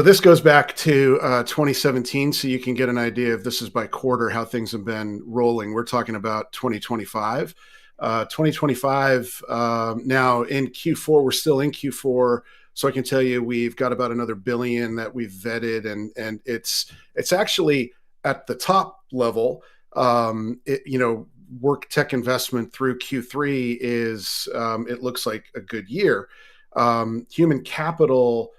this goes back to 2017, so you can get an idea if this is by quarter, how things have been rolling. We're talking about 2025. 2025, now in Q4, we're still in Q4, so I can tell you we've got about another $1 billion that we've vetted, and it's actually at the top level. Worktech investment through Q3 is, it looks like a good year. Human capital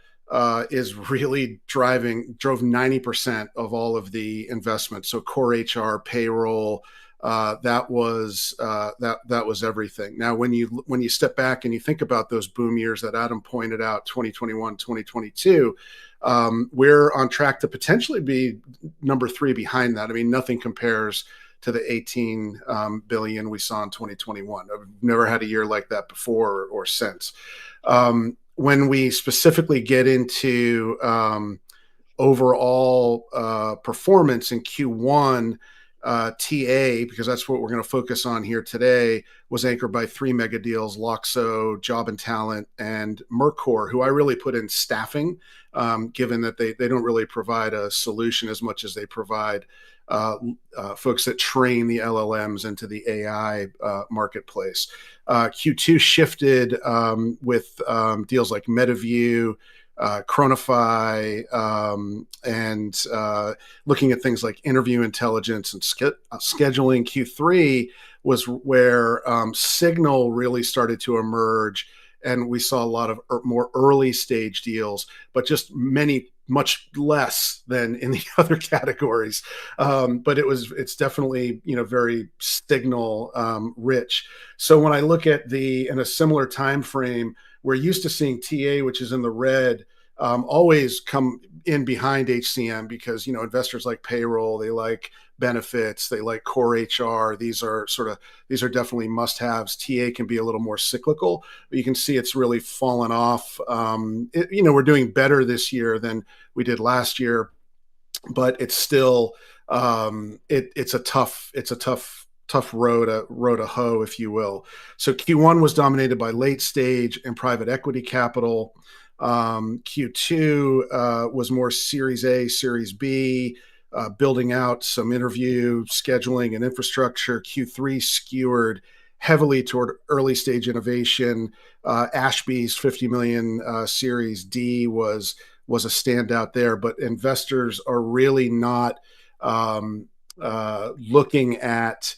is really drove 90% of all of the investment. So core HR, payroll, that was everything. Now, when you step back and you think about those boom years that Adam pointed out, 2021, 2022, we're on track to potentially be number 3 behind that. I mean, nothing compares to the 18 billion we saw in 2021. I've never had a year like that before or since. When we specifically get into overall performance in Q1, TA, because that's what we're going to focus on here today, was anchored by 3 mega deals: Loxo, Job and Talent, and Mercor, who I really put in staffing, given that they don't really provide a solution as much as they provide folks that train the LLMs into the AI marketplace. Q2 shifted with deals like MetaView, Chronify, and looking at things like interview intelligence and scheduling. Q3 was where Signal really started to emerge, and we saw a lot of more early stage deals, but just much less than in the other categories. But it's definitely, very Signal rich. So when I look at in a similar time frame, we're used to seeing TA, which is in the red, always come in behind HCM because, investors like payroll, they like benefits, they like core HR. These are definitely must-haves. TA can be a little more cyclical, but you can see it's really fallen off. We're doing better this year than we did last year, but it's still it's a tough row to hoe, if you will. So Q1 was dominated by late stage and private equity capital. Q2 was more Series A, Series B, building out some interview scheduling and infrastructure. Q3 skewered heavily toward early stage innovation. Ashby's 50 million Series D was a standout there, but investors are really not looking at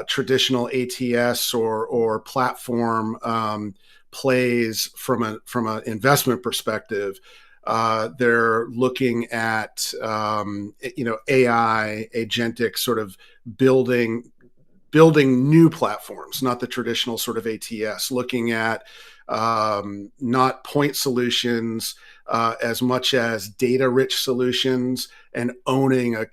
traditional ATS or platform plays from an investment perspective. They're looking at AI, agentic, sort of building new platforms, not the traditional sort of ATS. Looking at not point solutions as much as data-rich solutions, and owning a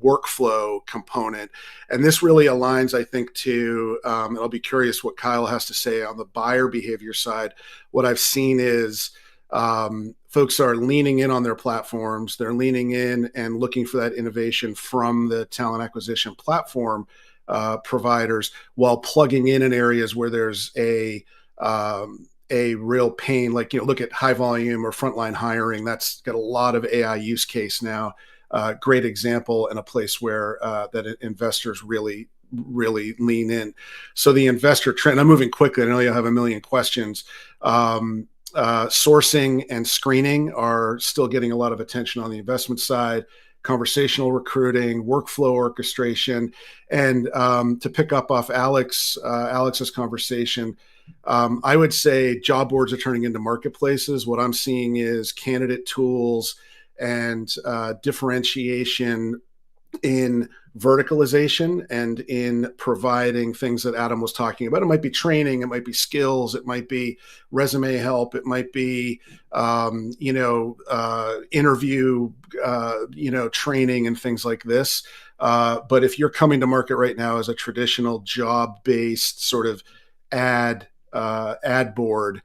workflow component. And this really aligns, I think, to, and I'll be curious what Kyle has to say on the buyer behavior side. What I've seen is folks are leaning in on their platforms. They're leaning in and looking for that innovation from the talent acquisition platform providers, while plugging in areas where there's a real pain. Like, look at high volume or frontline hiring. That's got a lot of AI use case now. Great example, and a place where that investors really lean in. So the investor trend, I'm moving quickly, I know you'll have a million questions. Sourcing and screening are still getting a lot of attention on the investment side. Conversational recruiting, workflow orchestration, and to pick up off Alex's conversation, I would say job boards are turning into marketplaces. What I'm seeing is candidate tools and differentiation in verticalization and in providing things that Adam was talking about. It might be training, it might be skills, it might be resume help, it might be interview training and things like this. But if you're coming to market right now as a traditional job-based sort of ad board,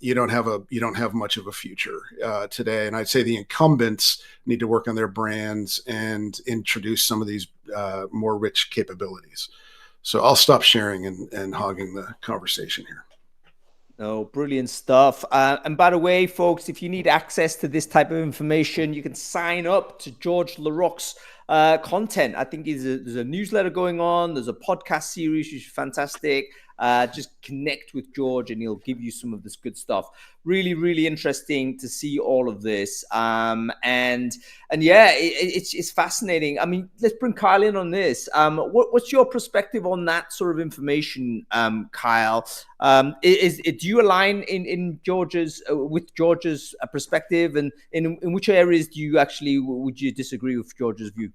you don't have much of a future today. And I'd say the incumbents need to work on their brands and introduce some of these more rich capabilities. So I'll stop sharing and hogging the conversation here. No, brilliant stuff. And by the way, folks, if you need access to this type of information, you can sign up to George Laroque's content. I think there's a newsletter going on. There's a podcast series, which is fantastic. Just connect with George and he'll give you some of this good stuff. Really, really interesting to see all of this. And yeah, it's fascinating. I mean, let's bring Kyle in on this. What's your perspective on that sort of information, Kyle? Do you align with George's perspective, and in which areas would you disagree with George's view?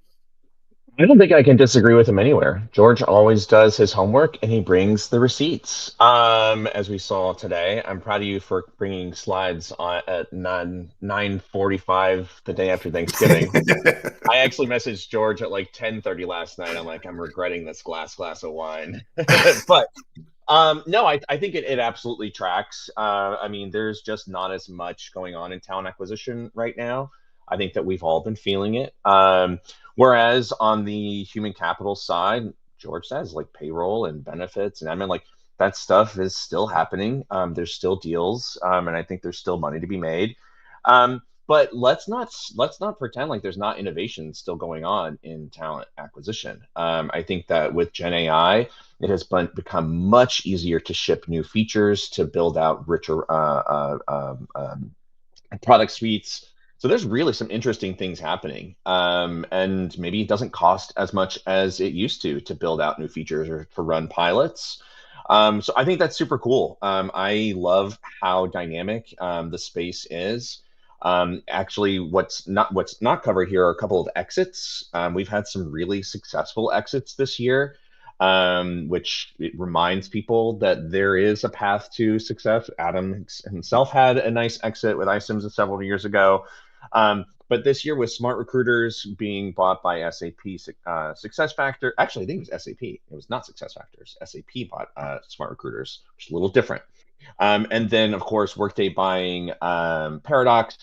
I don't think I can disagree with him anywhere. George always does his homework and he brings the receipts. As we saw today, I'm proud of you for bringing slides on at 9:45 the day after Thanksgiving. I actually messaged George at like 10:30 last night. I'm like, I'm regretting this glass of wine. But no, I think it absolutely tracks. I mean, there's just not as much going on in talent acquisition right now. I think that we've all been feeling it. Whereas on the human capital side, George says like payroll and benefits and admin, like that stuff is still happening. There's still deals, and I think there's still money to be made. But let's not pretend like there's not innovation still going on in talent acquisition. I think that with Gen AI, it has become much easier to ship new features, to build out richer product suites. So there's really some interesting things happening. And maybe it doesn't cost as much as it used to build out new features or to run pilots. So I think that's super cool. I love how dynamic the space is. Actually, what's not covered here are a couple of exits. We've had some really successful exits this year, which it reminds people that there is a path to success. Adam himself had a nice exit with iCIMS several years ago. But this year with Smart Recruiters being bought by SAP SuccessFactors, actually, I think it was SAP. It was not SuccessFactors. SAP bought Smart Recruiters, which is a little different. And then, of course, Workday buying Paradox.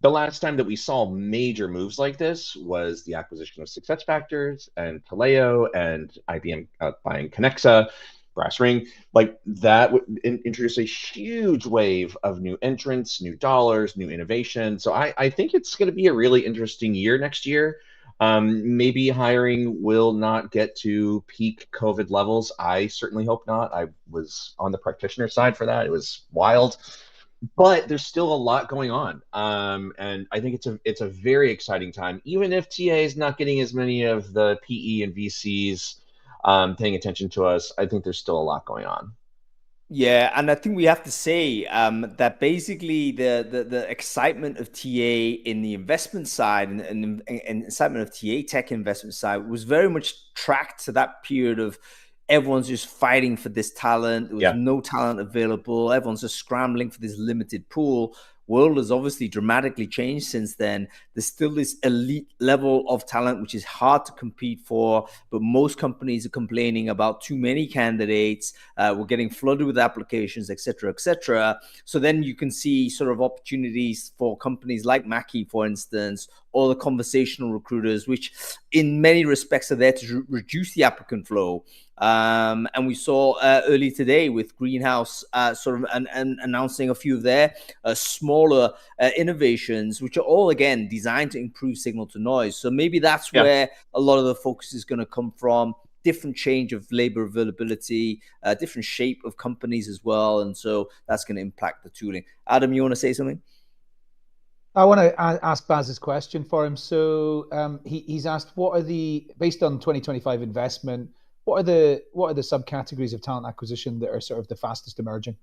The last time that we saw major moves like this was the acquisition of SuccessFactors and Taleo and IBM buying Connexa, Brass Ring. Like that would introduce a huge wave of new entrants, new dollars, new innovation. So I think it's going to be a really interesting year next year. Maybe hiring will not get to peak COVID levels. I certainly hope not. I was on the practitioner side for that. It was wild, but there's still a lot going on. And I think it's a very exciting time, even if TA is not getting as many of the PE and VCs paying attention to us. I think there's still a lot going on. Yeah, and I think we have to say that basically the excitement of TA in the investment side and excitement of TA tech investment side was very much tracked to that period of everyone's just fighting for this talent. There was no talent available. Everyone's just scrambling for this limited pool. World has obviously dramatically changed since then. There's still this elite level of talent, which is hard to compete for, but most companies are complaining about too many candidates. We're getting flooded with applications, et cetera, et cetera. So then you can see sort of opportunities for companies like Mackie, for instance, or the conversational recruiters, which in many respects are there to reduce the applicant flow. And we saw early today with Greenhouse sort of announcing a few of their smaller innovations, which are all, again, designed to improve signal to noise. So maybe that's where a lot of the focus is going to come from. Different change of labor availability, different shape of companies as well. And so that's going to impact the tooling. Adam, you want to say something? I want to ask Baz's question for him. So he's asked, what are based on 2025 investment, what are the subcategories of talent acquisition that are sort of the fastest emerging?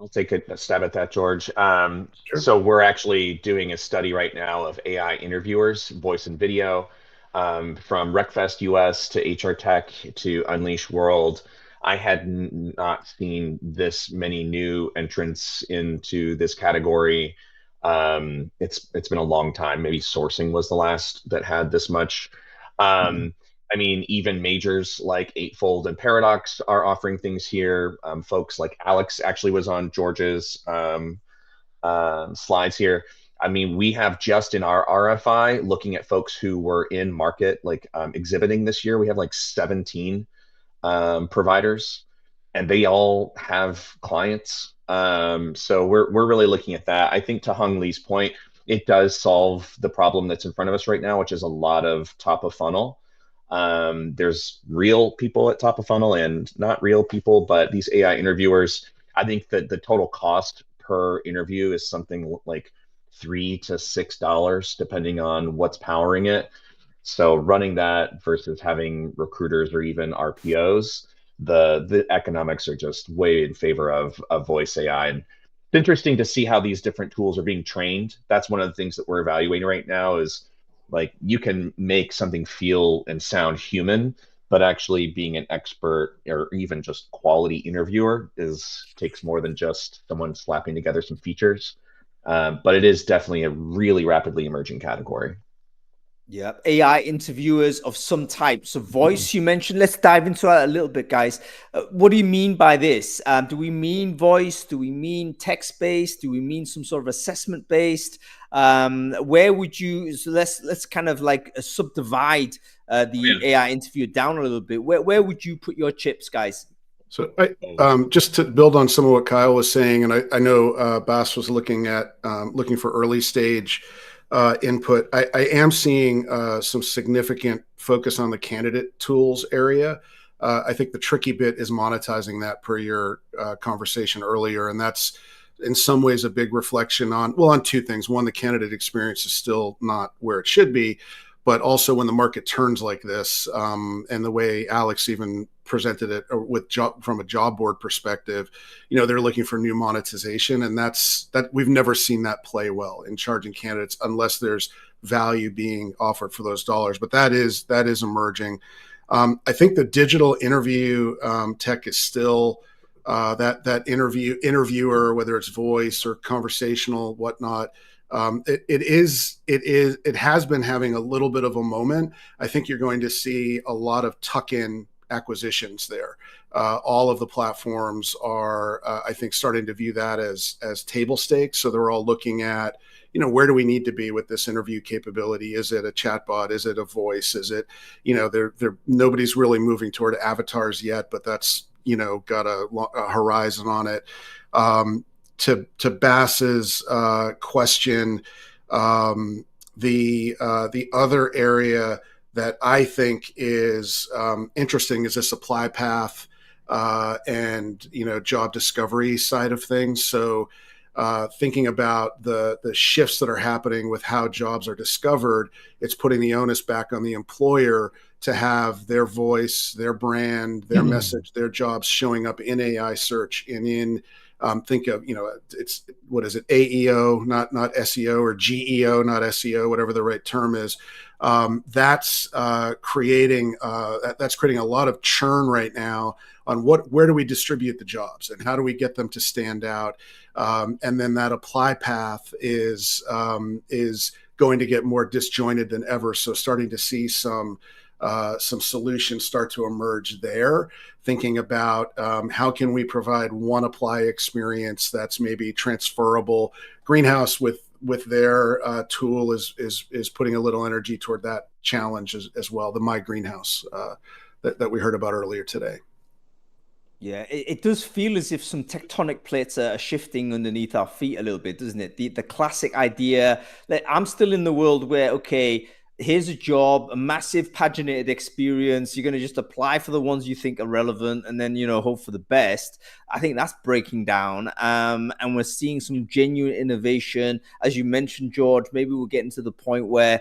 I'll take a stab at that, George. Sure. So we're actually doing a study right now of AI interviewers, voice and video, from RecFest US to HR Tech to Unleash World. I had not seen this many new entrants into this category. It's been a long time. Maybe sourcing was the last that had this much. I mean, even majors like Eightfold and Paradox are offering things here. Folks like Alex actually was on George's slides here. I mean, we have just in our RFI, looking at folks who were in market, like exhibiting this year, we have like 17 providers, and they all have clients. So we're really looking at that. I think to Hung Lee's point, it does solve the problem that's in front of us right now, which is a lot of top of funnel. There's real people at top of funnel and not real people, but these AI interviewers, I think that the total cost per interview is something like $3 to $6, depending on what's powering it. So running that versus having recruiters or even RPOs, the economics are just way in favor of voice AI. And it's interesting to see how these different tools are being trained. That's one of the things that we're evaluating right now is Like you can make something feel and sound human, but actually being an expert or even just quality interviewer takes more than just someone slapping together some features. But it is definitely a really rapidly emerging category. Yeah, AI interviewers of some type. So voice you mentioned. Let's dive into that a little bit, guys. What do you mean by this? Do we mean voice? Do we mean text-based? Do we mean some sort of assessment-based? Where would you? So let's kind of like subdivide the AI interviewer down a little bit. Where would you put your chips, guys? So just to build on some of what Kyle was saying, and I know Bas was looking for early stage input. I am seeing some significant focus on the candidate tools area. I think the tricky bit is monetizing that per your conversation earlier, and that's in some ways a big reflection on two things. One, the candidate experience is still not where it should be, but also when the market turns like this, and the way Alex even presented it from a job board perspective, they're looking for new monetization, and that we've never seen that play well in charging candidates unless there's value being offered for those dollars. But that is emerging. I think the digital interview tech is still that interviewer, whether it's voice or conversational, whatnot. It has been having a little bit of a moment. I think you're going to see a lot of tuck-in acquisitions there. All of the platforms are, I think, starting to view that as table stakes. So they're all looking at, where do we need to be with this interview capability? Is it a chatbot? Is it a voice? Is it, nobody's really moving toward avatars yet, but that's, got a horizon on it. To Bas's question, the other area that I think is interesting is the supply path and job discovery side of things. So thinking about the shifts that are happening with how jobs are discovered, it's putting the onus back on the employer to have their voice, their brand, their message, their jobs showing up in AI search and in think of, it's, what is it, AEO, not SEO, or GEO, not SEO, whatever the right term is. That's creating a lot of churn right now on where do we distribute the jobs and how do we get them to stand out. And then that apply path is going to get more disjointed than ever. So starting to see some solutions start to emerge there, thinking about how can we provide one apply experience that's maybe transferable. Greenhouse with their tool is putting a little energy toward that challenge as well. The My Greenhouse that we heard about earlier today. Yeah, it does feel as if some tectonic plates are shifting underneath our feet a little bit, doesn't it? The classic idea that I'm still in the world where, okay, here's a job, a massive paginated experience. You're going to just apply for the ones you think are relevant and then, hope for the best. I think that's breaking down. And we're seeing some genuine innovation. As you mentioned, George, maybe we're getting to the point where,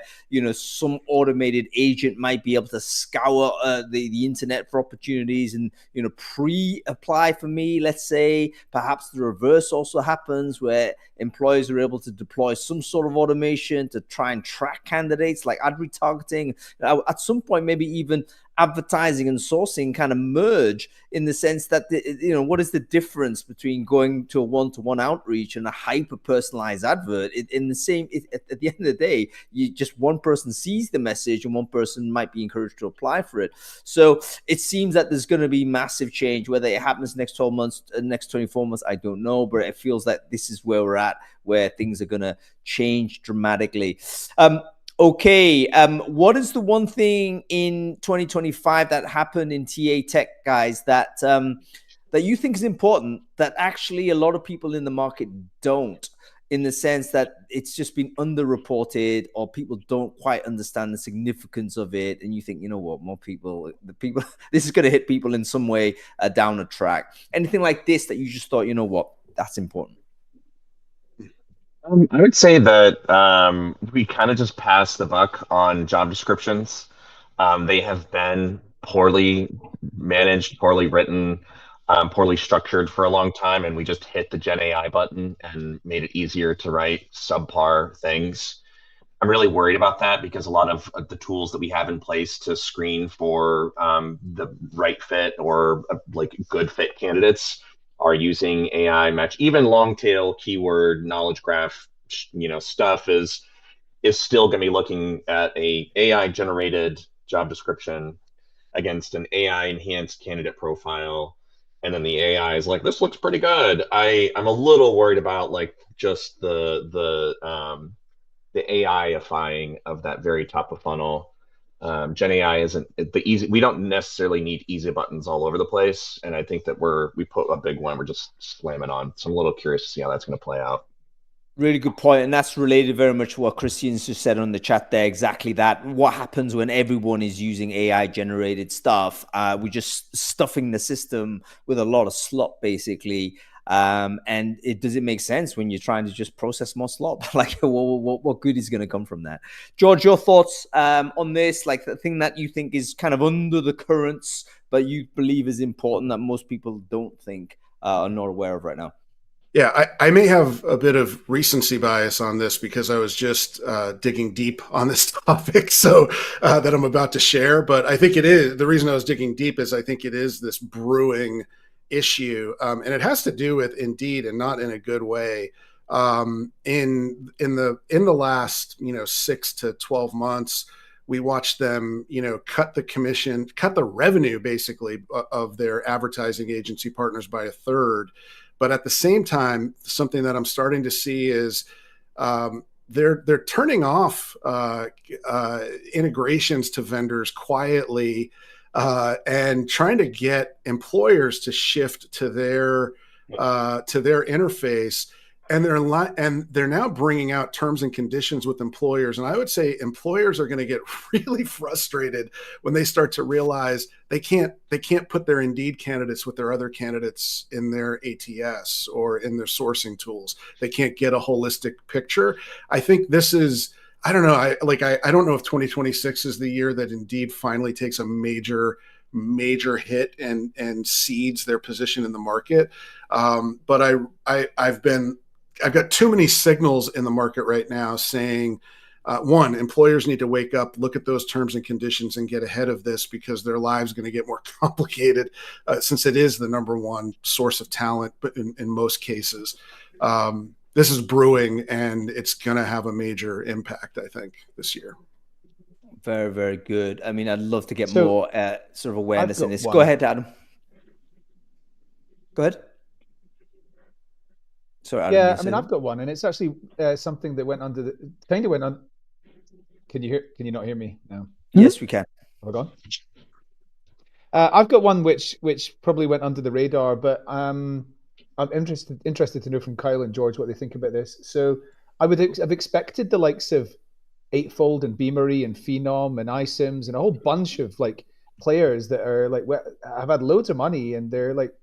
some automated agent might be able to scour the internet for opportunities and, pre-apply for me, let's say. Perhaps the reverse also happens where employers are able to deploy some sort of automation to try and track candidates, like ad retargeting. At some point, maybe even advertising and sourcing kind of merge in the sense that, what is the difference between going to a one-to-one outreach and a hyper-personalized advert? At the end of the day, just one person sees the message and one person might be encouraged to apply for it. So it seems that there's going to be massive change. Whether it happens next 12 months, next 24 months, I don't know, but it feels like this is where we're at, where things are going to change dramatically. Okay, what is the one thing in 2025 that happened in TA Tech, guys, that you think is important that actually a lot of people in the market don't, in the sense that it's just been underreported or people don't quite understand the significance of it, and you think, what, this is going to hit people in some way down a track? Anything like this that you just thought, what, that's important? I would say that we kind of just passed the buck on job descriptions. They have been poorly managed, poorly written, poorly structured for a long time, and we just hit the Gen AI button and made it easier to write subpar things. I'm really worried about that because a lot of the tools that we have in place to screen for the right fit or like good fit candidates are using AI match. Even long tail keyword knowledge graph, stuff is still going to be looking at a AI generated job description against an AI enhanced candidate profile. And then the AI is like, this looks pretty good. I'm a little worried about like just the AIifying of that very top of funnel. Gen AI isn't the easy. We don't necessarily need easy buttons all over the place, and I think that we put a big one. We're just slamming on. So I'm a little curious to see how that's going to play out. Really good point, and that's related very much to what Christian's just said on the chat there. Exactly that. What happens when everyone is using AI generated stuff? We're just stuffing the system with a lot of slop, basically. And does it make sense when you're trying to just process more slop? Like, what good is going to come from that? George, your thoughts on this? Like, the thing that you think is kind of under the currents, but you believe is important that most people don't think are not aware of right now. Yeah, I may have a bit of recency bias on this because I was just digging deep on this topic, so that I'm about to share. But I think it is, the reason I was digging deep is I think it is this brewing issue, and it has to do with Indeed, and not in a good way. In the last 6 to 12 months, we watched them cut the revenue basically of their advertising agency partners by a third. But at the same time, something that I'm starting to see is they're turning off integrations to vendors quietly and trying to get employers to shift to their interface. And they're now bringing out terms and conditions with employers. And I would say employers are going to get really frustrated when they start to realize they can't put their Indeed candidates with their other candidates in their ATS or in their sourcing tools. They can't get a holistic picture. I think this is, I don't know. I don't know if 2026 is the year that Indeed finally takes a major hit and cedes their position in the market. But I've got too many signals in the market right now saying, one, employers need to wake up, look at those terms and conditions and get ahead of this because their lives are going to get more complicated since it is the number one source of talent, but in most cases. This is brewing and it's going to have a major impact, I think, this year. Very, very good. I mean, I'd love to get more sort of awareness in this. Go ahead, Adam. Go ahead. Sorry, Adam, yeah, I mean, I've got one, and it's actually something that went under the kind of went on. Can you not hear me now? Yes, we can. Have I gone? I've got one which probably went under the radar, but I'm interested to know from Kyle and George what they think about this. So I would have expected the likes of Eightfold and Beamery and Phenom and iSIMS and a whole bunch of like players that are like have had loads of money and they're like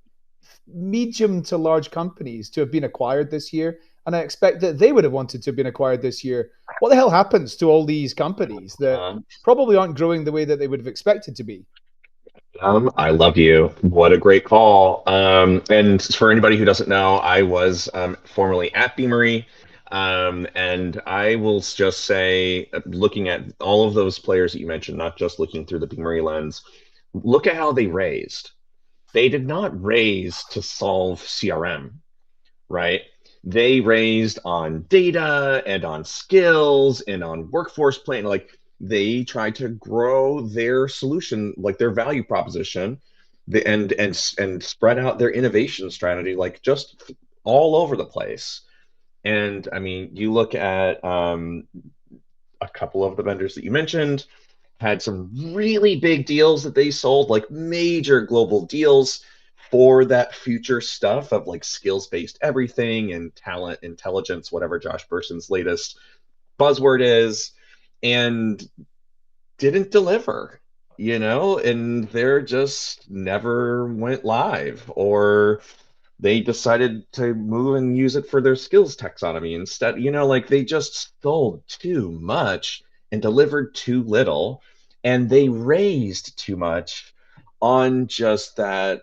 medium to large companies to have been acquired this year, and I expect that they would have wanted to have been acquired this year. What the hell happens to all these companies that probably aren't growing the way that they would have expected to be? I love you. What a great call. And for anybody who doesn't know, I was formerly at Beamery. And I will just say, looking at all of those players that you mentioned, not just looking through the Beamery lens, look at how they raised. They did not raise to solve CRM, right? They raised on data and on skills and on workforce planning. Like they tried to grow their solution, like their value proposition, and spread out their innovation strategy, like just all over the place. And I mean, you look at a couple of the vendors that you mentioned had some really big deals that they sold, like major global deals for that future stuff of like skills-based everything and talent intelligence, whatever Josh Berson's latest buzzword is, and didn't deliver, and they're just never went live, or they decided to move and use it for their skills taxonomy instead. Like they just sold too much and delivered too little, and they raised too much on just that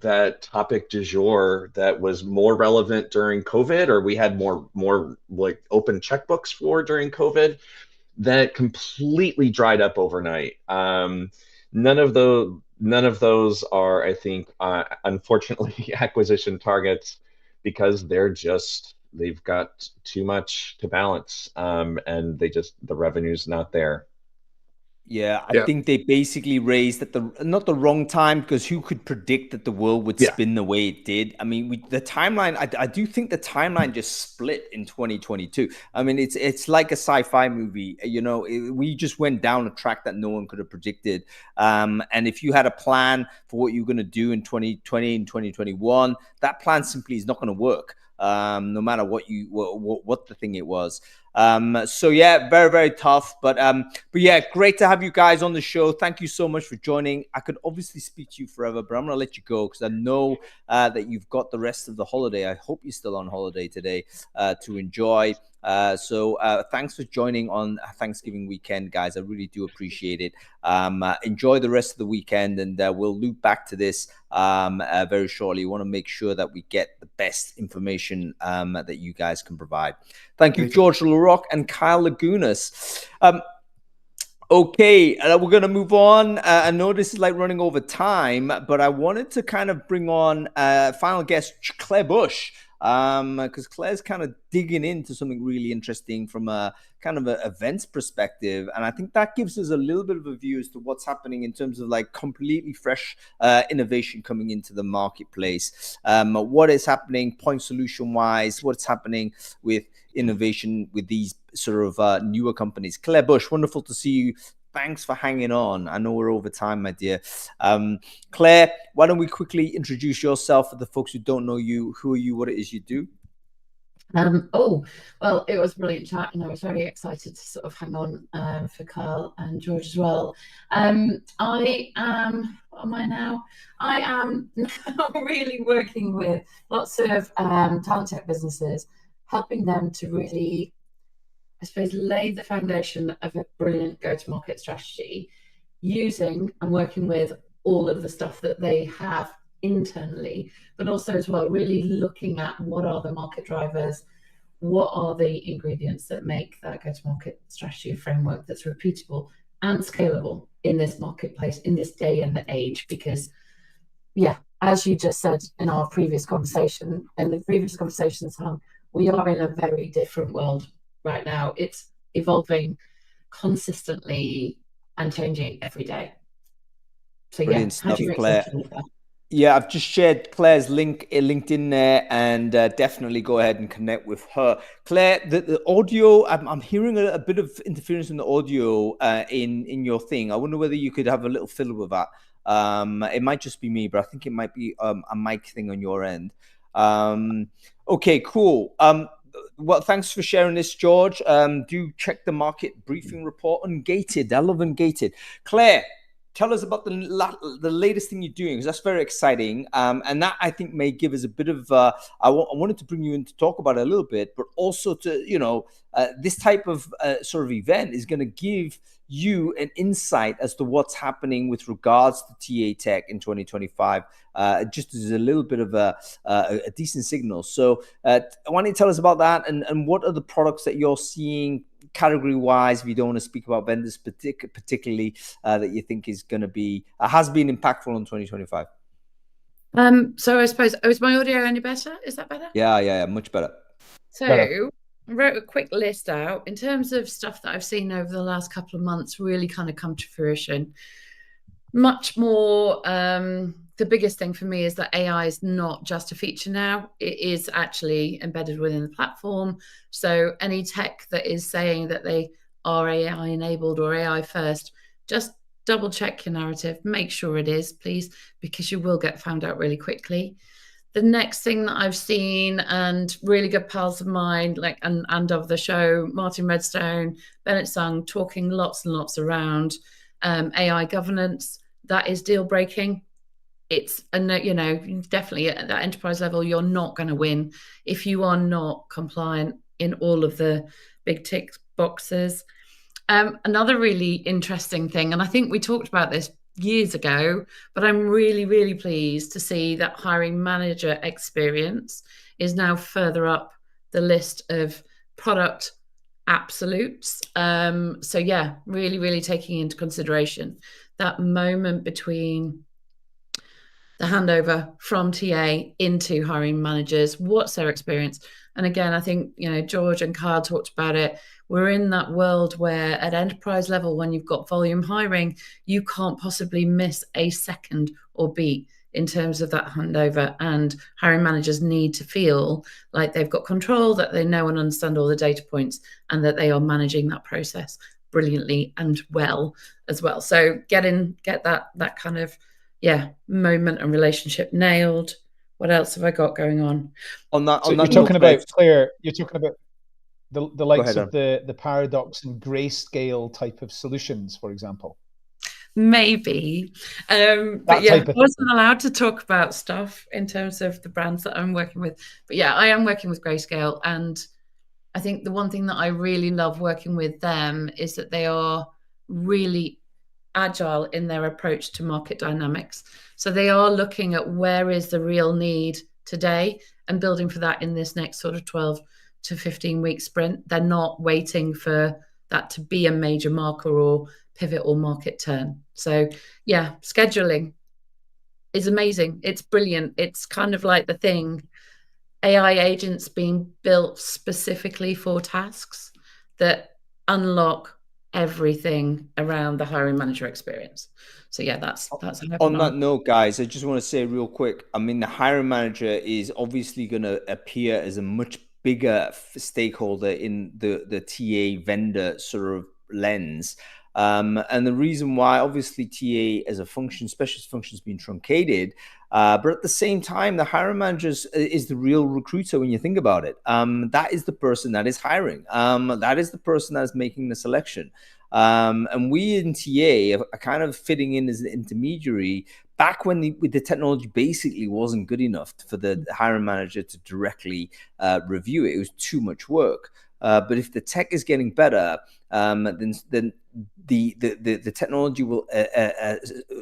that topic du jour that was more relevant during COVID, or we had more like open checkbooks for during COVID, that completely dried up overnight. None of those are, I think, unfortunately, acquisition targets, because they've got too much to balance, and the revenue's not there. Yeah, I think they basically raised at not the wrong time, because who could predict that the world would spin the way it did? I mean, the timeline, I do think the timeline just split in 2022. I mean, it's like a sci-fi movie. You know, we just went down a track that no one could have predicted. And if you had a plan for what you're going to do in 2020 and 2021, that plan simply is not going to work. No matter what the thing it was. So yeah, very, very tough, but yeah, great to have you guys on the show. Thank you so much for joining. I could obviously speak to you forever, but I'm going to let you go, because I know that you've got the rest of the holiday. I hope you're still on holiday today to enjoy. So thanks for joining on Thanksgiving weekend, guys. I really do appreciate it. Enjoy the rest of the weekend, and we'll loop back to this very shortly. We want to make sure that we get the best information that you guys can provide. Thank you, George LaRocque and Kyle Lagunas. Okay, we're going to move on. I know this is like running over time, but I wanted to kind of bring on final guest, Claire Bush, because Claire's kind of digging into something really interesting from a kind of an events perspective. And I think that gives us a little bit of a view as to what's happening in terms of like completely fresh innovation coming into the marketplace. What is happening point solution wise, what's happening with innovation with these sort of newer companies. Claire Bush, wonderful to see you. Thanks for hanging on. I know we're over time, my dear. Claire, why don't we quickly introduce yourself for the folks who don't know you? Who are you? What it is you do? Oh, well, it was a brilliant chat, and I was very excited to sort of hang on for Kyle and George as well. I am, what am I now? I am now really working with lots of talent tech businesses, helping them to really, I suppose, lay the foundation of a brilliant go-to-market strategy, using and working with all of the stuff that they have internally, but also as well really looking at what are the market drivers, what are the ingredients that make that go-to-market strategy framework that's repeatable and scalable in this marketplace, in this day and age. Because yeah, as you just said in our previous conversation, and the previous conversations, we are in a very different world right now. It's evolving consistently and changing every day. So brilliant stuff, Claire. That? Yeah, I've just shared Claire's linked in there, and definitely go ahead and connect with her. Claire, the audio, I'm hearing a bit of interference in the audio in your thing. I wonder whether you could have a little fiddle with that. It might just be me, but I think it might be a mic thing on your end. Okay, cool. Well, thanks for sharing this, George. Do check the market briefing report on Gated. I love Ungated. Claire, tell us about the latest thing you're doing, because that's very exciting. And that, I think, may give us a bit of, I wanted to bring you in to talk about it a little bit, but also to, this type of sort of event is going to give you an insight as to what's happening with regards to TA Tech in 2025, just as a little bit of a decent signal. So why don't you tell us about that, and what are the products that you're seeing category-wise, if you don't want to speak about vendors particularly, that you think is going to be, has been impactful in 2025? So I suppose, is my audio any better? Is that better? Yeah, much better. So I wrote a quick list out in terms of stuff that I've seen over the last couple of months really kind of come to fruition. Much more, the biggest thing for me is that AI is not just a feature now. It is actually embedded within the platform. So any tech that is saying that they are AI enabled or AI first, just double check your narrative. Make sure it is, please, because you will get found out really quickly. The next thing that I've seen, and really good pals of mine, like and of the show, Martin Redstone, Bennett Sung, talking lots and lots around AI governance. That is deal breaking. It's definitely at that enterprise level, you're not going to win if you are not compliant in all of the big tick boxes. Another really interesting thing, and I think we talked about this years ago, but I'm really, really pleased to see that hiring manager experience is now further up the list of product absolutes. So yeah, really, really taking into consideration that moment between the handover from TA into hiring managers, what's their experience? And again, I think, George and Kyle talked about it. We're in that world where at enterprise level, when you've got volume hiring, you can't possibly miss a second or beat in terms of that handover, and hiring managers need to feel like they've got control, that they know and understand all the data points, and that they are managing that process brilliantly and well as well. So get that kind of moment and relationship nailed. What else have I got going on? You're talking about, Claire, you're talking about the likes of the paradox and grayscale type of solutions, for example. Maybe. But yeah, I wasn't allowed to talk about stuff in terms of the brands that I'm working with. But yeah, I am working with Grayscale. And I think the one thing that I really love working with them is that they are really agile in their approach to market dynamics. So they are looking at where is the real need today and building for that in this next sort of 12 to 15 week sprint. They're not waiting for that to be a major marker or pivot or market turn. So yeah, scheduling is amazing. It's brilliant. It's kind of like the thing, AI agents being built specifically for tasks that unlock everything around the hiring manager experience. So yeah, that's on that note, guys, I just want to say real quick, I mean, the hiring manager is obviously going to appear as a much bigger stakeholder in the TA vendor sort of lens. And the reason why, obviously, TA as a function, specialist function, has been truncated. But at the same time, the hiring manager is the real recruiter when you think about it. That is the person that is hiring. That is the person that is making the selection. And we in TA are kind of fitting in as an intermediary back when the technology basically wasn't good enough for the hiring manager to directly review it. It was too much work. But if the tech is getting better, then the technology will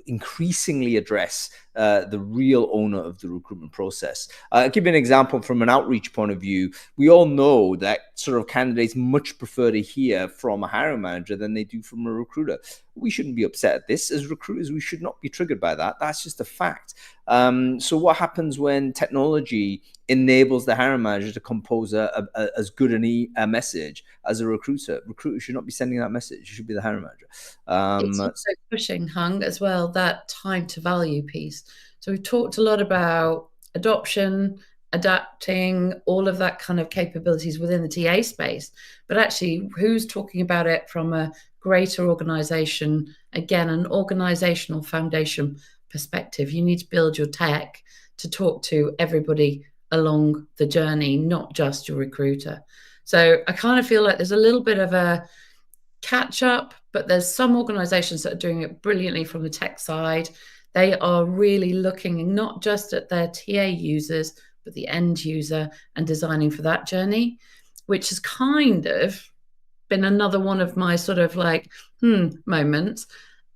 increasingly address the real owner of the recruitment process. I'll give you an example from an outreach point of view. We all know that sort of candidates much prefer to hear from a hiring manager than they do from a recruiter. We shouldn't be upset at this. As recruiters, we should not be triggered by that. That's just a fact. So what happens when technology enables the hiring manager to compose as good a message as a recruiter? Recruiters should not be sending that message. You should be the hiring manager. It's also pushing, Hung, as well, that time to value piece. So we've talked a lot about adoption, adapting, all of that kind of capabilities within the TA space. But actually, who's talking about it from a greater organization? Again, an organizational foundation perspective. You need to build your tech to talk to everybody along the journey, not just your recruiter. So I kind of feel like there's a little bit of a catch up, but there's some organizations that are doing it brilliantly from the tech side. They are really looking not just at their TA users, but the end user and designing for that journey, which has kind of been another one of my sort of like, moments.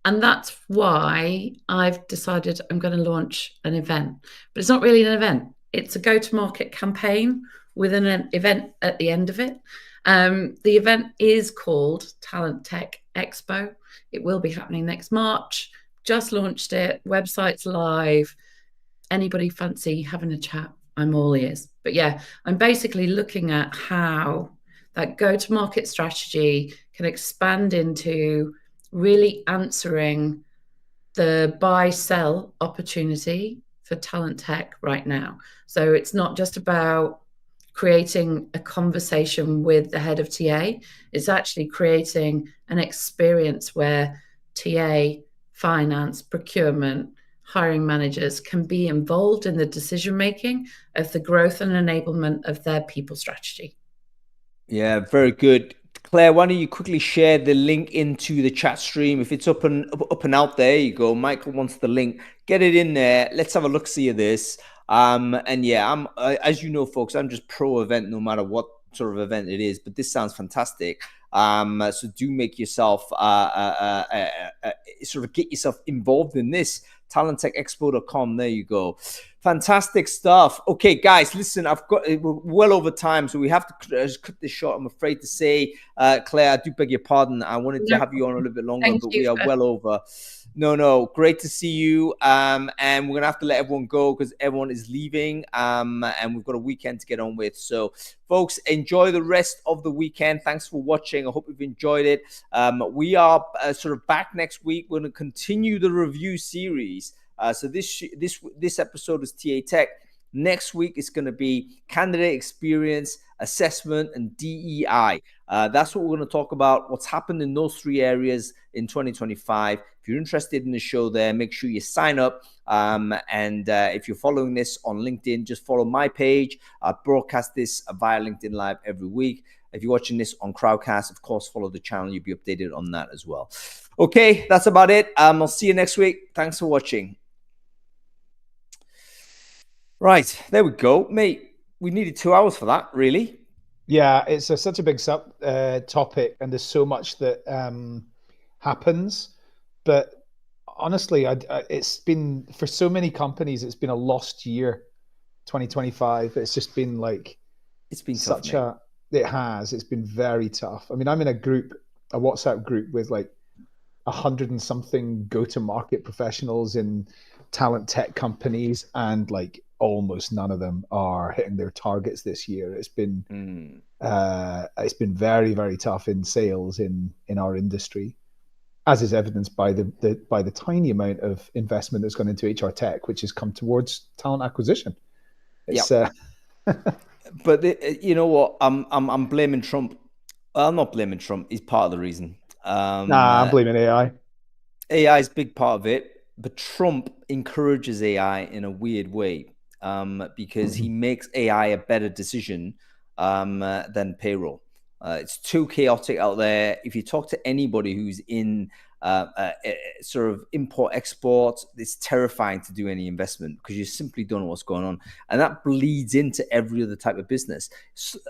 And that's why I've decided I'm going to launch an event. But it's not really an event. It's a go-to-market campaign with an event at the end of it. The event is called Talent Tech Expo. It will be happening next March. Just launched it. Website's live. Anybody fancy having a chat? I'm all ears. But yeah, I'm basically looking at how that go-to-market strategy can expand into really answering the buy-sell opportunity for talent tech right now. So it's not just about creating a conversation with the head of TA. It's actually creating an experience where TA, finance, procurement, hiring managers can be involved in the decision-making of the growth and enablement of their people strategy. Yeah, very good. Claire, why don't you quickly share the link into the chat stream? If it's up and out, there you go. Michael wants the link. Get it in there. Let's have a look-see of this. And yeah, as you know, folks, I'm just pro event no matter what sort of event it is, but this sounds fantastic. So do make yourself sort of get yourself involved in this. TalentTechExpo.com. There you go. Fantastic stuff. Okay, guys, listen, we're well over time, so we have to cut this short, I'm afraid to say. Claire, I do beg your pardon. I wanted to have you on a little bit longer, but we are well over. No, great to see you. And we're going to have to let everyone go because everyone is leaving. And we've got a weekend to get on with. So, folks, enjoy the rest of the weekend. Thanks for watching. I hope you've enjoyed it. We are sort of back next week. We're going to continue the review series. So this episode is TA Tech. Next week is going to be candidate experience, assessment, and DEI. That's what we're going to talk about, what's happened in those three areas in 2025. If you're interested in the show there, make sure you sign up. And if you're following this on LinkedIn, just follow my page. I broadcast this via LinkedIn Live every week. If you're watching this on Crowdcast, of course, follow the channel. You'll be updated on that as well. Okay, that's about it. I'll see you next week. Thanks for watching. Right, there we go. Mate, we needed 2 hours for that, really. Yeah, it's such a big topic, and there's so much that happens. But honestly, it's been, for so many companies, it's been a lost year, 2025. It's just been like, it's been such tough, it's been very tough. I mean, I'm in a WhatsApp group with like 100 and something go-to-market professionals in talent tech companies, and like almost none of them are hitting their targets this year. It's been very, very tough in sales in our industry, as is evidenced by the tiny amount of investment that's gone into HR tech, which has come towards talent acquisition. It's but you know what? I'm blaming Trump. I'm not blaming Trump. He's part of the reason. I'm blaming AI. AI is a big part of it, but Trump encourages AI in a weird way, because he makes AI a better decision than payroll. It's too chaotic out there. If you talk to anybody who's in sort of import export, it's terrifying to do any investment because you simply don't know what's going on, and that bleeds into every other type of business.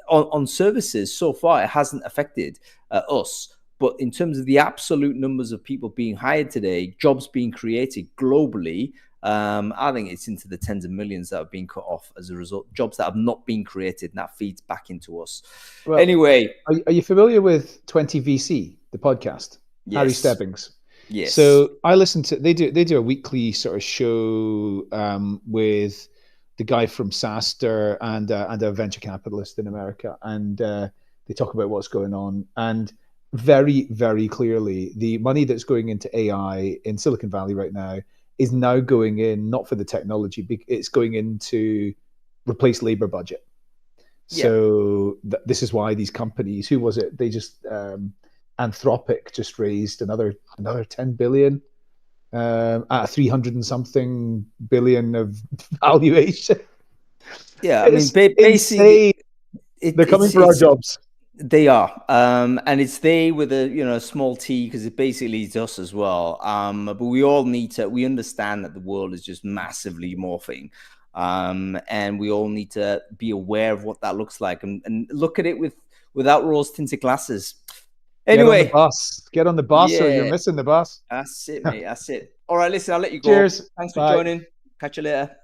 On services, so far it hasn't affected us, but in terms of the absolute numbers of people being hired today, jobs being created globally, I think it's into the tens of millions that have been cut off as a result. Jobs that have not been created, and that feeds back into us. Well, anyway, are you familiar with 20VC, the podcast? Yes. Harry Stebbings. Yes. So I listen to, they do a weekly sort of show with the guy from SaaStr and a venture capitalist in America, and they talk about what's going on. And very, very clearly, the money that's going into AI in Silicon Valley right now is now going in not for the technology, it's going in to replace labor budget. Yeah. So this is why these companies, who was it? They just Anthropic just raised another 10 billion at 300 and something billion of valuation. Yeah, I mean, basically, they're coming for our jobs. They are, and it's they with a small t, because it basically is us as well. But we all we understand that the world is just massively morphing, and we all need to be aware of what that looks like and look at it without rose-tinted glasses. Anyway, get on the bus, or you're missing the bus. That's it, mate. That's it. All right, listen, I'll let you go. Cheers. Thanks for joining. Catch you later.